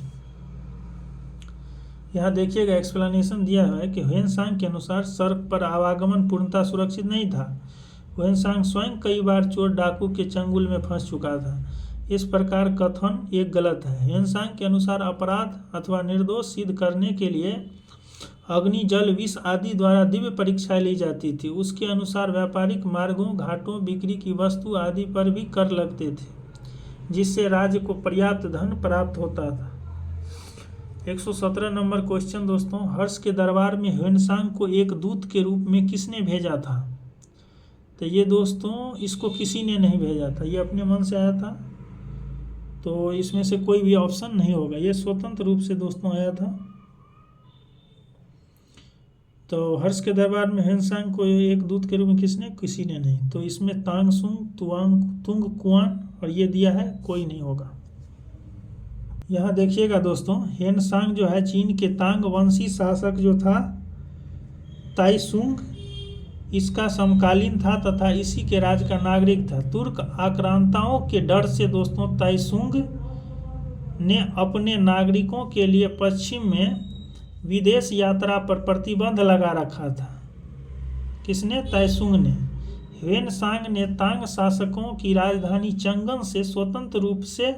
यहाँ देखिएगा एक्सप्लेनेशन दिया है कि ह्वेनसांग के अनुसार सड़क पर आवागमन पूर्णतः सुरक्षित नहीं था। ह्वेनसांग स्वयं कई बार चोर डाकू के चंगुल में फंस चुका था। इस प्रकार कथन एक गलत है। ह्वेनसांग के अनुसार अपराध अथवा निर्दोष सिद्ध करने के लिए अग्नि जल विष आदि द्वारा दिव्य परीक्षाएं ली जाती थी। उसके अनुसार व्यापारिक मार्गों घाटों बिक्री की वस्तु आदि पर भी कर लगते थे, जिससे राज्य को पर्याप्त धन प्राप्त होता था। 117 नंबर क्वेश्चन दोस्तों, हर्ष के दरबार में ह्वेनसांग को एक दूत के रूप में किसने भेजा था? तो ये दोस्तों इसको किसी ने नहीं भेजा था, ये अपने मन से आया था। तो इसमें से कोई भी ऑप्शन नहीं होगा, ये स्वतंत्र रूप से दोस्तों आया था। तो हर्ष के दरबार में ह्वेनसांग को एक दूत के रूप में किसने? किसी ने नहीं। तो इसमें तांगसुंग, तुंग कुआन और ये दिया है, कोई नहीं होगा। यहाँ देखिएगा दोस्तों, ह्वेनसांग जो है चीन के तांग वंशी शासक जो था ताइसुंग, इसका समकालीन था तथा इसी के राज्य का नागरिक था। तुर्क आक्रांताओं के डर से दोस्तों ताइसुंग ने अपने नागरिकों के लिए पश्चिम में विदेश यात्रा पर प्रतिबंध लगा रखा था। किसने? ताइसुंग ने। ह्वेनसांग ने तांग शासकों की राजधानी चंगन से स्वतंत्र रूप से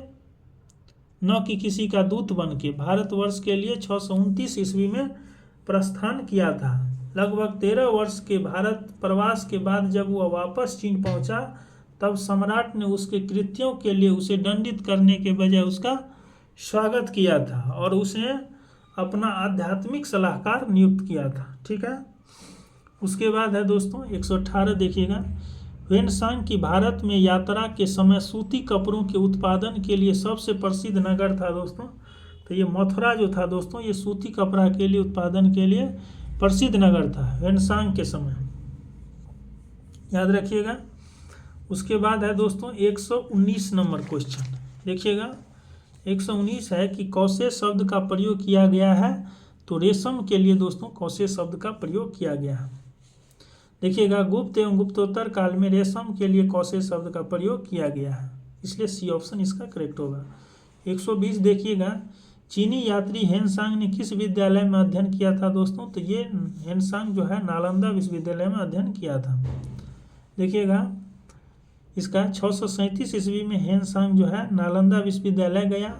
न कि किसी का दूत बन के भारतवर्ष के लिए 629 ईस्वी में प्रस्थान किया था। लगभग 13 वर्ष के भारत प्रवास के बाद जब वह वापस चीन पहुंचा, तब सम्राट ने उसके कृत्यों के लिए उसे दंडित करने के बजाय उसका स्वागत किया था और उसे अपना आध्यात्मिक सलाहकार नियुक्त किया था। ठीक है। उसके बाद है दोस्तों 118 देखिएगा, ह्वेनसांग की भारत में यात्रा के समय सूती कपड़ों के उत्पादन के लिए सबसे प्रसिद्ध नगर था दोस्तों। तो ये मथुरा जो था दोस्तों, ये सूती कपड़ा के लिए उत्पादन के लिए प्रसिद्ध नगर था ह्वेनसांग के समय, याद रखिएगा। उसके बाद है दोस्तों 119 नंबर क्वेश्चन देखिएगा। 119 है कि कौशे शब्द का प्रयोग किया गया है? तो रेशम के लिए दोस्तों कौशे शब्द का प्रयोग किया गया है। देखिएगा, गुप्त एवं गुप्तोत्तर काल में रेशम के लिए कौशे शब्द का प्रयोग किया गया है, इसलिए सी ऑप्शन इसका करेक्ट होगा। 120 देखिएगा, चीनी यात्री ह्वेनसांग ने किस विद्यालय में अध्ययन किया था दोस्तों? तो ये ह्वेनसांग जो है नालंदा विश्वविद्यालय में अध्ययन किया था। देखिएगा, इसका 637 ईस्वी में ह्वेनसांग जो है नालंदा विश्वविद्यालय गया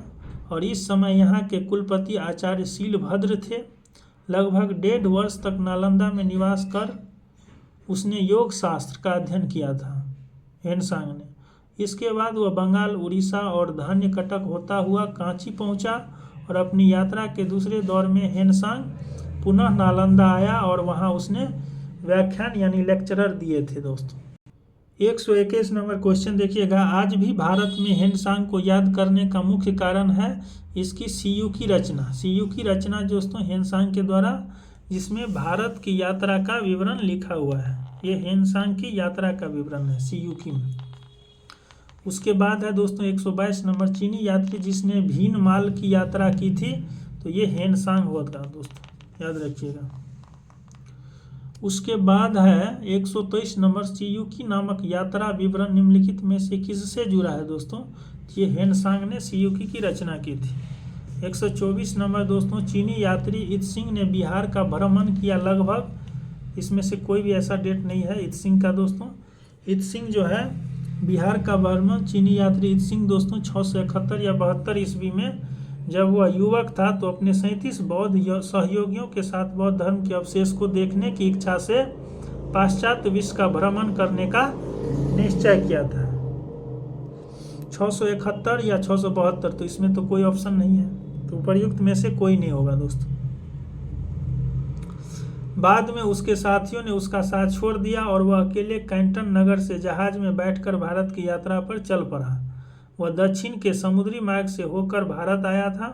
और इस समय यहाँ के कुलपति आचार्य शीलभद्र थे। लगभग 1.5 वर्ष तक नालंदा में निवास कर उसने योग शास्त्र का अध्ययन किया था ह्वेनसांग ने। इसके बाद वह बंगाल, उड़ीसा और धान्य कटक होता हुआ कांची पहुंचा और अपनी यात्रा के दूसरे दौर में ह्वेनसांग पुनः नालंदा आया और वहां उसने व्याख्यान यानी लेक्चरर दिए थे दोस्तों। 121 नंबर क्वेश्चन देखिएगा, आज भी भारत में ह्वेनसांग को याद करने का मुख्य कारण है इसकी सीयू की रचना। सीयू की रचना दोस्तों ह्वेनसांग के द्वारा, जिसमें भारत की यात्रा का विवरण लिखा हुआ है। ये ह्वेनसांग की यात्रा का विवरण है सीयू की में। उसके बाद है दोस्तों 122 नंबर, चीनी यात्री जिसने भीन माल की यात्रा की थी, तो ये ह्वेनसांग होता है दोस्तों, याद रखिएगा। उसके बाद है 123 नंबर, सीयूकी नामक यात्रा विवरण निम्नलिखित में से किससे जुड़ा है दोस्तों? ये ह्वेनसांग ने सीयूकी की रचना की थी। 124 नंबर दोस्तों, चीनी यात्री इत्सिंग ने बिहार का भ्रमण किया। लगभग, इसमें से कोई भी ऐसा डेट नहीं है इत्सिंग का दोस्तों। इत्सिंग जो है बिहार का भ्रमण, चीनी यात्री इत्सिंग दोस्तों 671 या 72 ईस्वी में जब वह युवक था तो अपने 37 बौद्ध सहयोगियों के साथ बौद्ध धर्म के अवशेष को देखने की इच्छा से पाश्चात्य विश्व का भ्रमण करने का निश्चय किया था। 671 या 672, तो इसमें तो कोई ऑप्शन नहीं है, तो उपर्युक्त में से कोई नहीं होगा दोस्तों। बाद में उसके साथियों ने उसका साथ छोड़ दिया और वह अकेले कैंटन नगर से जहाज में बैठकर भारत की यात्रा पर चल पड़ा। वह दक्षिण के समुद्री मार्ग से होकर भारत आया था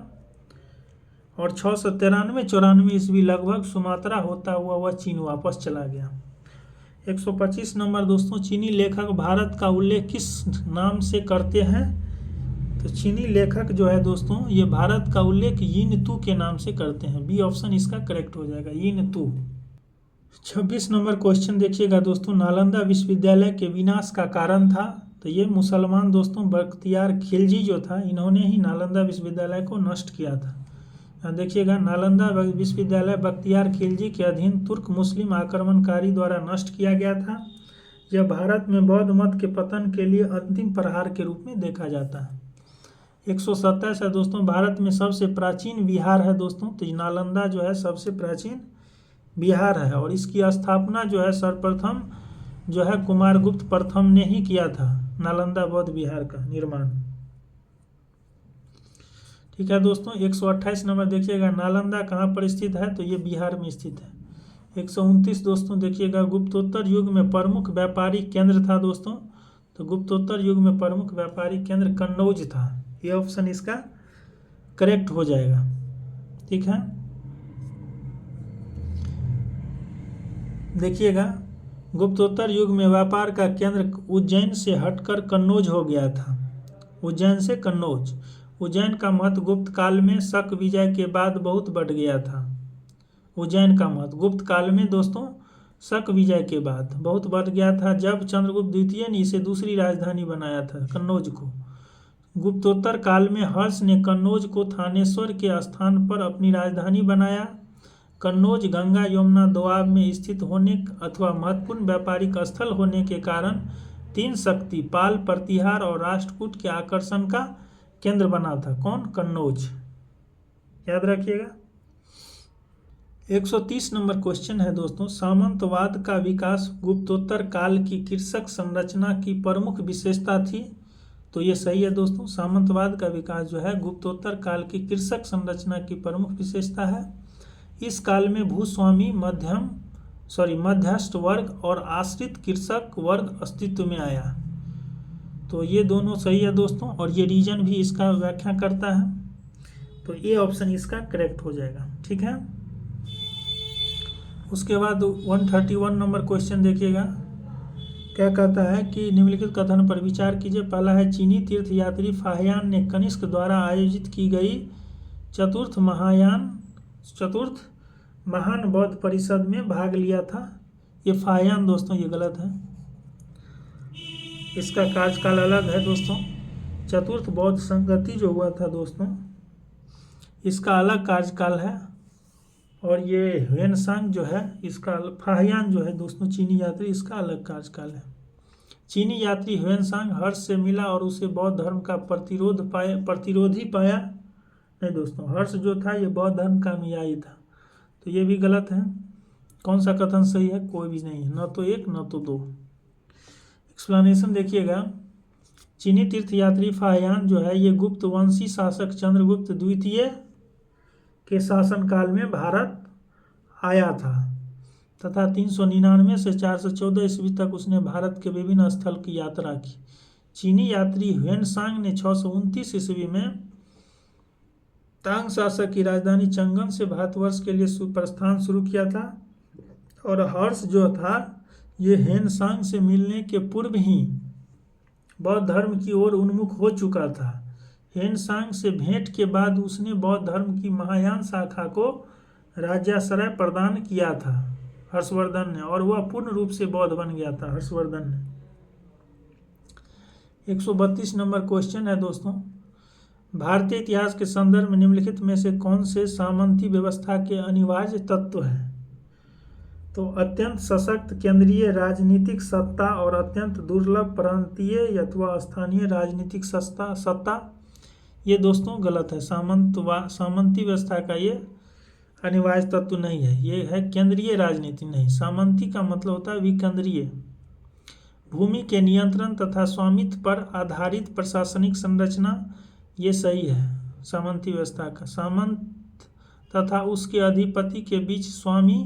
और 693-94 ईस्वी लगभग सुमात्रा होता हुआ वह चीन वापस चला गया। 125 नंबर दोस्तों, चीनी लेखक भारत का उल्लेख किस नाम से करते हैं? तो चीनी लेखक जो है दोस्तों ये भारत का उल्लेख यिन तू के नाम से करते हैं। बी ऑप्शन इसका करेक्ट हो जाएगा, यिन तू। 26 नंबर क्वेश्चन देखिएगा दोस्तों, नालंदा विश्वविद्यालय के विनाश का कारण था? तो ये मुसलमान दोस्तों बख्तियार खिलजी जो था, इन्होंने ही नालंदा विश्वविद्यालय को नष्ट किया था। यहाँ देखिएगा, नालंदा विश्वविद्यालय बख्तियार खिलजी के अधीन तुर्क मुस्लिम आक्रमणकारी द्वारा नष्ट किया गया था। यह भारत में बौद्ध मत के पतन के लिए अंतिम प्रहार के रूप में देखा जाता है। 127 है दोस्तों, भारत में सबसे प्राचीन विहार है दोस्तों, तो नालंदा जो है सबसे प्राचीन बिहार है, और इसकी स्थापना जो है सर्वप्रथम जो है कुमारगुप्त प्रथम ने ही किया था, नालंदा बौद्ध विहार का निर्माण। ठीक है दोस्तों, 128 नंबर देखिएगा, नालंदा कहाँ पर स्थित है, तो ये बिहार में स्थित है। 129 दोस्तों देखिएगा, गुप्तोत्तर युग में प्रमुख व्यापारिक केंद्र था दोस्तों, तो गुप्तोत्तर युग में प्रमुख व्यापारिक केंद्र कन्नौज था। ये ऑप्शन इसका करेक्ट हो जाएगा। ठीक है, देखिएगा, गुप्तोत्तर युग में व्यापार का केंद्र उज्जैन से हटकर कन्नौज हो गया था। उज्जैन से कन्नौज। उज्जैन का महत्व गुप्त काल में शक विजय के बाद बहुत बढ़ गया था। उज्जैन का महत्व गुप्त काल में दोस्तों शक विजय के बाद बहुत बढ़ गया था, जब चंद्रगुप्त द्वितीय ने इसे दूसरी राजधानी बनाया था, कन्नौज को। गुप्तोत्तर काल में हर्ष ने कन्नौज को थानेश्वर के स्थान पर अपनी राजधानी बनाया। कन्नौज गंगा यमुना दोआब में स्थित होने अथवा महत्वपूर्ण व्यापारिक स्थल होने के कारण तीन शक्ति पाल, प्रतिहार और राष्ट्रकूट के आकर्षण का केंद्र बना था। कौन? कन्नौज। याद रखिएगा। 130 नंबर क्वेश्चन है दोस्तों, सामंतवाद का विकास गुप्तोत्तर काल की कृषक संरचना की प्रमुख विशेषता थी। तो ये सही है दोस्तों, सामंतवाद का विकास जो है गुप्तोत्तर काल की कृषक संरचना की प्रमुख विशेषता है। इस काल में भूस्वामी मध्यस्थ वर्ग और आश्रित कृषक वर्ग अस्तित्व में आया। तो ये दोनों सही है दोस्तों, और ये रीजन भी इसका व्याख्या करता है, तो ये ऑप्शन इसका करेक्ट हो जाएगा। ठीक है, उसके बाद 131 नंबर क्वेश्चन देखिएगा, क्या कहता है कि निम्नलिखित कथन पर विचार कीजिए। पहला है, चीनी तीर्थयात्री फाहियान ने कनिष्क द्वारा आयोजित की गई चतुर्थ महान बौद्ध परिषद में भाग लिया था। ये फाहियान दोस्तों ये गलत है, इसका कार्यकाल अलग है दोस्तों। चतुर्थ बौद्ध संगति जो हुआ था दोस्तों, इसका अलग कार्यकाल है, और ये ह्वेनसांग जो है इसका, फाहियान जो है दोस्तों चीनी यात्री, इसका अलग कार्यकाल है। चीनी यात्री ह्वेनसांग हर्ष से मिला और उसे बौद्ध धर्म का प्रतिरोधी पाया। नहीं दोस्तों, हर्ष जो था ये बौद्ध धर्म का अनुयायी था, तो ये भी गलत है। कौन सा कथन सही है? कोई भी नहीं है, न तो एक न तो दो। एक्सप्लेनेशन देखिएगा, चीनी तीर्थयात्री फाहियान जो है ये गुप्त वंशी शासक चंद्रगुप्त द्वितीय के शासनकाल में भारत आया था तथा 399 से 414 ईस्वी तक उसने भारत के विभिन्न स्थल की यात्रा की। चीनी यात्री ह्वेनसांग ने 629 ईस्वी में तांग शासक की राजधानी चंगन से भारतवर्ष के लिए प्रस्थान शुरू किया था, और हर्ष जो था ये ह्वेनसांग से मिलने के पूर्व ही बौद्ध धर्म की ओर उन्मुख हो चुका था। ह्वेनसांग से भेंट के बाद उसने बौद्ध धर्म की महायान शाखा को राज्याश्रय प्रदान किया था हर्षवर्धन ने, और वह पूर्ण रूप से बौद्ध बन गया था हर्षवर्धन ने। 132 नंबर क्वेश्चन है दोस्तों, भारतीय इतिहास के संदर्भ में निम्नलिखित में से कौन से सामंती व्यवस्था के अनिवार्य तत्व हैं? तो अत्यंत सशक्त केंद्रीय राजनीतिक सत्ता और अत्यंत दुर्लभ प्रांतीय अथवा स्थानीय राजनीतिक सत्ता, ये दोस्तों गलत है। सामंती व्यवस्था का ये अनिवार्य तत्व नहीं है, ये है केंद्रीय राजनीति नहीं। सामंती का मतलब होता है विकेंद्रीय, भूमि के नियंत्रण तथा स्वामित्व पर आधारित प्रशासनिक संरचना, ये सही है सामंती व्यवस्था का। सामंत तथा उसके अधिपति के बीच स्वामी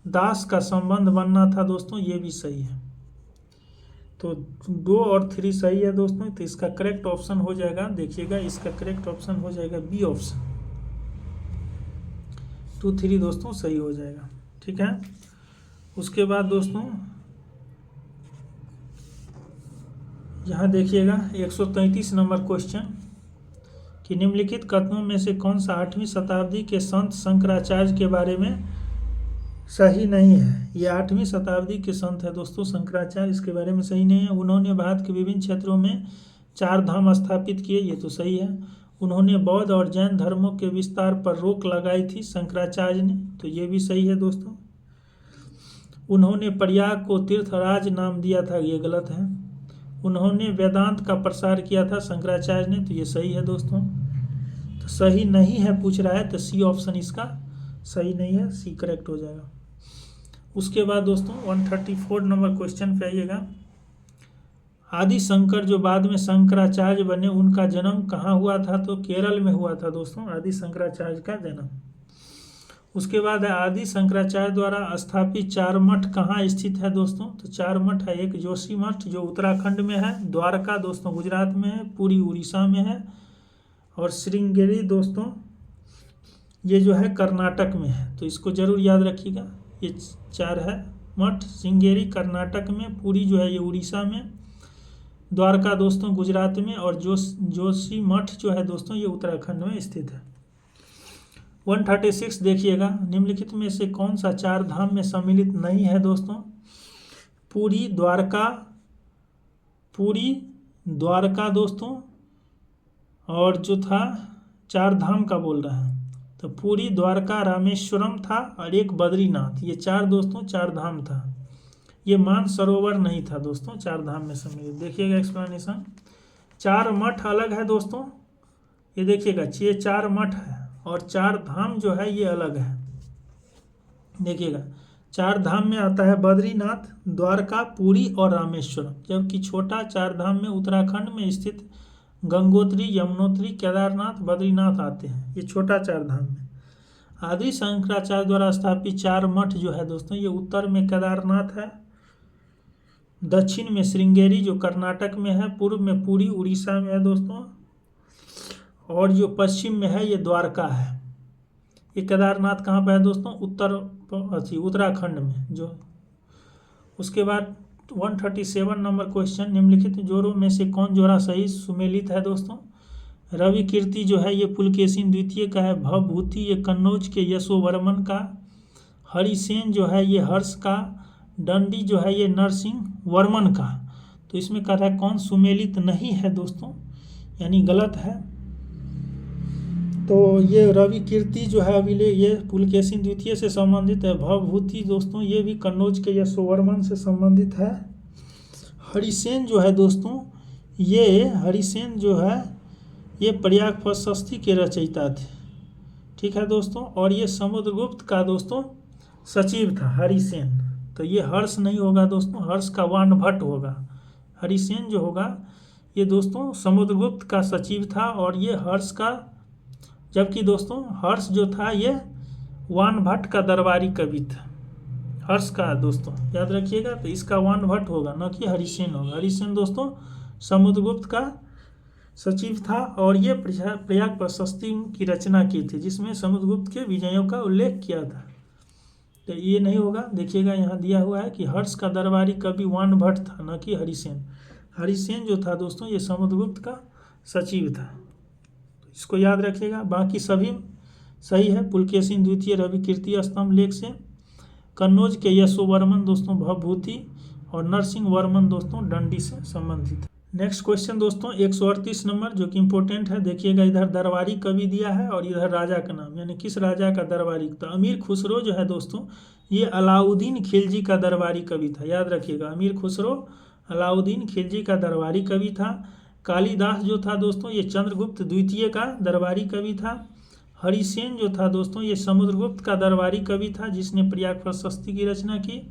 दास का संबंध बनना था दोस्तों, ये भी सही है। तो 2 और 3 सही है दोस्तों, तो इसका करेक्ट ऑप्शन हो जाएगा, देखिएगा इसका करेक्ट ऑप्शन हो जाएगा बी ऑप्शन। 2, 3 दोस्तों सही हो जाएगा। ठीक है, उसके बाद दोस्तों यहाँ देखिएगा 133 नंबर क्वेश्चन कि निम्नलिखित कथनों में से कौन सा 8वीं शताब्दी के संत शंकराचार्य के बारे में सही नहीं है। ये 8वीं शताब्दी के संत है दोस्तों शंकराचार्य, इसके बारे में सही नहीं है। उन्होंने भारत के विभिन्न क्षेत्रों में 4 धाम स्थापित किए, ये तो सही है। उन्होंने बौद्ध और जैन धर्मों के विस्तार पर रोक लगाई थी शंकराचार्य ने, तो ये भी सही है दोस्तों। उन्होंने प्रयाग को तीर्थराज नाम दिया था, ये गलत है। उन्होंने वेदांत का प्रसार किया था शंकराचार्य ने, तो ये सही है दोस्तों। तो सही नहीं है पूछ रहा है, तो सी ऑप्शन इसका सही नहीं है, सी करेक्ट हो जाएगा। उसके बाद दोस्तों 134 नंबर क्वेश्चन पे आइएगा। आदि शंकर जो बाद में शंकराचार्य बने, उनका जन्म कहाँ हुआ था? तो केरल में हुआ था दोस्तों आदि शंकराचार्य का जन्म। उसके बाद है आदि शंकराचार्य द्वारा स्थापित 4 मठ कहाँ स्थित है दोस्तों? तो 4 मठ है। एक जोशी मठ जो उत्तराखंड में है, द्वारका दोस्तों गुजरात में है, पुरी उड़ीसा में है, और श्रृंगेरी दोस्तों ये जो है कर्नाटक में है। तो इसको जरूर याद रखिएगा। ये 4 है मठ, श्रृंगेरी कर्नाटक में, पुरी जो है ये उड़ीसा में, द्वारका दोस्तों गुजरात में, और जोशी मठ जो है दोस्तों ये उत्तराखंड में स्थित है। 136 देखिएगा, निम्नलिखित में से कौन सा 4 धाम में सम्मिलित नहीं है दोस्तों? पुरी द्वारका दोस्तों, और जो था 4 धाम का बोल रहा है, तो पुरी, द्वारका, रामेश्वरम था, और एक बद्रीनाथ। ये 4 दोस्तों 4 धाम था। ये मानसरोवर नहीं था दोस्तों 4 धाम में सम्मिलित। देखिएगा एक्सप्लेनेशन। 4 मठ अलग है दोस्तों, ये देखिएगा, ये 4 मठ है, और 4 धाम जो है ये अलग है। देखिएगा 4 धाम में आता है बद्रीनाथ, द्वारका, पुरी और रामेश्वरम, जबकि छोटा 4 धाम में उत्तराखंड में स्थित गंगोत्री, यमुनोत्री, केदारनाथ, बद्रीनाथ आते हैं। ये छोटा 4 धाम में। आदि शंकराचार्य द्वारा स्थापित 4 मठ जो है दोस्तों, ये उत्तर में केदारनाथ है, दक्षिण में श्रृंगेरी जो कर्नाटक में है, पूर्व में पुरी उड़ीसा में है दोस्तों, और जो पश्चिम में है ये द्वारका है। ये केदारनाथ कहाँ पर है दोस्तों? उत्तराखंड में जो। उसके बाद 137 नंबर क्वेश्चन, निम्नलिखित जोड़ों में से कौन जोड़ा सही सुमेलित है दोस्तों? रवि कीर्ति जो है ये पुलकेशिन द्वितीय का है, भवभूति ये कन्नौज के यशोवर्मन का, हरिसेन जो है ये हर्ष का, दंडी जो है ये नरसिंह वर्मन का। तो इसमें कह रहा है कौन सुमेलित नहीं है दोस्तों, यानी गलत है। तो ये रवि कीर्ति जो है अभी ये पुलकेशिन द्वितीय से संबंधित है। भवभूति दोस्तों ये भी कन्नौज के यशोवर्मन से संबंधित है। हरिसेन जो है दोस्तों, ये हरिसेन जो है ये प्रयाग प्रशस्ति के रचयिता थे, ठीक है दोस्तों। और ये समुद्रगुप्त का दोस्तों सचिव था हरिसेन। तो ये हर्ष नहीं होगा दोस्तों, हर्ष का वानभट्ट होगा। हरिसेन जो होगा ये दोस्तों समुद्रगुप्त का सचिव था, और ये हर्ष का, जबकि दोस्तों हर्ष जो था ये वानभट्ट का दरबारी कवि था। हर्ष का दोस्तों याद रखिएगा, तो इसका वानभट्ट होगा, न कि हरिसेन होगा। हरिसेन दोस्तों समुद्रगुप्त का सचिव था, और ये प्रयाग प्रशस्ति की रचना की थी, जिसमें समुद्रगुप्त के विजयों का उल्लेख किया था। तो ये नहीं होगा। देखिएगा यहाँ दिया हुआ है कि हर्ष का दरबारी कवि वानभट्ट था, न कि हरिसेन। हरिसेन जो था दोस्तों ये समुद्रगुप्त का सचिव था, इसको याद रखिएगा। बाकी सभी सही है। पुलकेशिन द्वितीय रवि कीर्ति स्तंभ लेख से, कन्नौज के यशोवर्मन दोस्तों भवभूति, और नरसिंह वर्मन दोस्तों दंडी से संबंधित है। नेक्स्ट क्वेश्चन दोस्तों 138 नंबर, जो कि इंपॉर्टेंट है। देखिएगा इधर दरबारी कवि दिया है, और इधर राजा का नाम, यानी किस राजा का दरबारी। तो अमीर खुसरो जो है दोस्तों ये अलाउद्दीन खिलजी का दरबारी कवि था, याद रखिएगा। अमीर खुसरो अलाउद्दीन खिलजी का दरबारी कवि था। कालिदास जो था दोस्तों ये चंद्रगुप्त द्वितीय का दरबारी कवि था। हरिसेन जो था दोस्तों ये समुद्रगुप्त का दरबारी कवि था, जिसने प्रयाग प्रशस्ति की रचना की।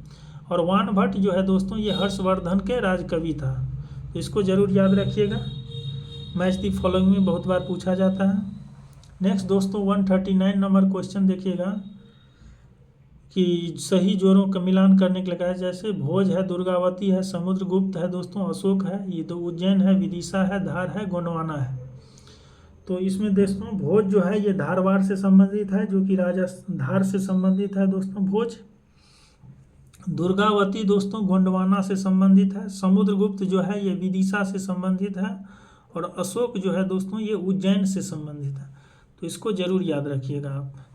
और वानभट्ट जो है दोस्तों ये हर्षवर्धन के राजकवि था। तो इसको जरूर याद रखिएगा, मैच दी फॉलोइंग में बहुत बार पूछा जाता है। नेक्स्ट दोस्तों 139 नंबर क्वेश्चन देखिएगा कि सही जोड़ों का मिलान करने के लिए कहा, जैसे भोज है, दुर्गावती है, समुद्रगुप्त है दोस्तों, अशोक है, ये तो उज्जैन है, विदिशा है, धार है, गोंडवाना है। तो इसमें दोस्तों भोज जो है ये धारवाड़ से संबंधित है, जो कि राजा धार से संबंधित है दोस्तों भोज। दुर्गावती दोस्तों गोंडवाना से संबंधित है। समुद्रगुप्त जो है ये विदिशा से संबंधित है, और अशोक जो है दोस्तों ये उज्जैन से संबंधित है। तो इसको जरूर याद रखिएगा आप।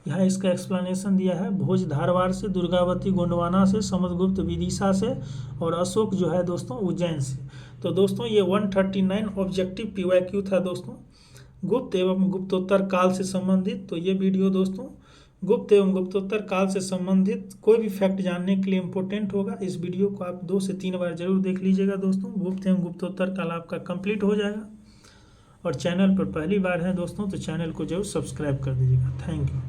यहाँ इसका एक्सप्लेनेशन दिया है, भोज धारवाड़ से, दुर्गावती गोंडवाना से, समुद्रगुप्त विदिशा से, और अशोक जो है दोस्तों उज्जैन से। तो दोस्तों ये 139 ऑब्जेक्टिव PYQ था दोस्तों, गुप्त एवं गुप्तोत्तर काल से संबंधित। तो ये वीडियो दोस्तों गुप्त एवं गुप्तोत्तर काल से संबंधित कोई भी फैक्ट जानने के लिए इम्पोर्टेंट होगा। इस वीडियो को आप 2 से 3 बार जरूर देख लीजिएगा दोस्तों। गुप्त एवं गुप्तोत्तर काल आपका कंप्लीट हो जाएगा। और चैनल पर पहली बार है दोस्तों तो चैनल को जरूर सब्सक्राइब कर दीजिएगा। Thank you.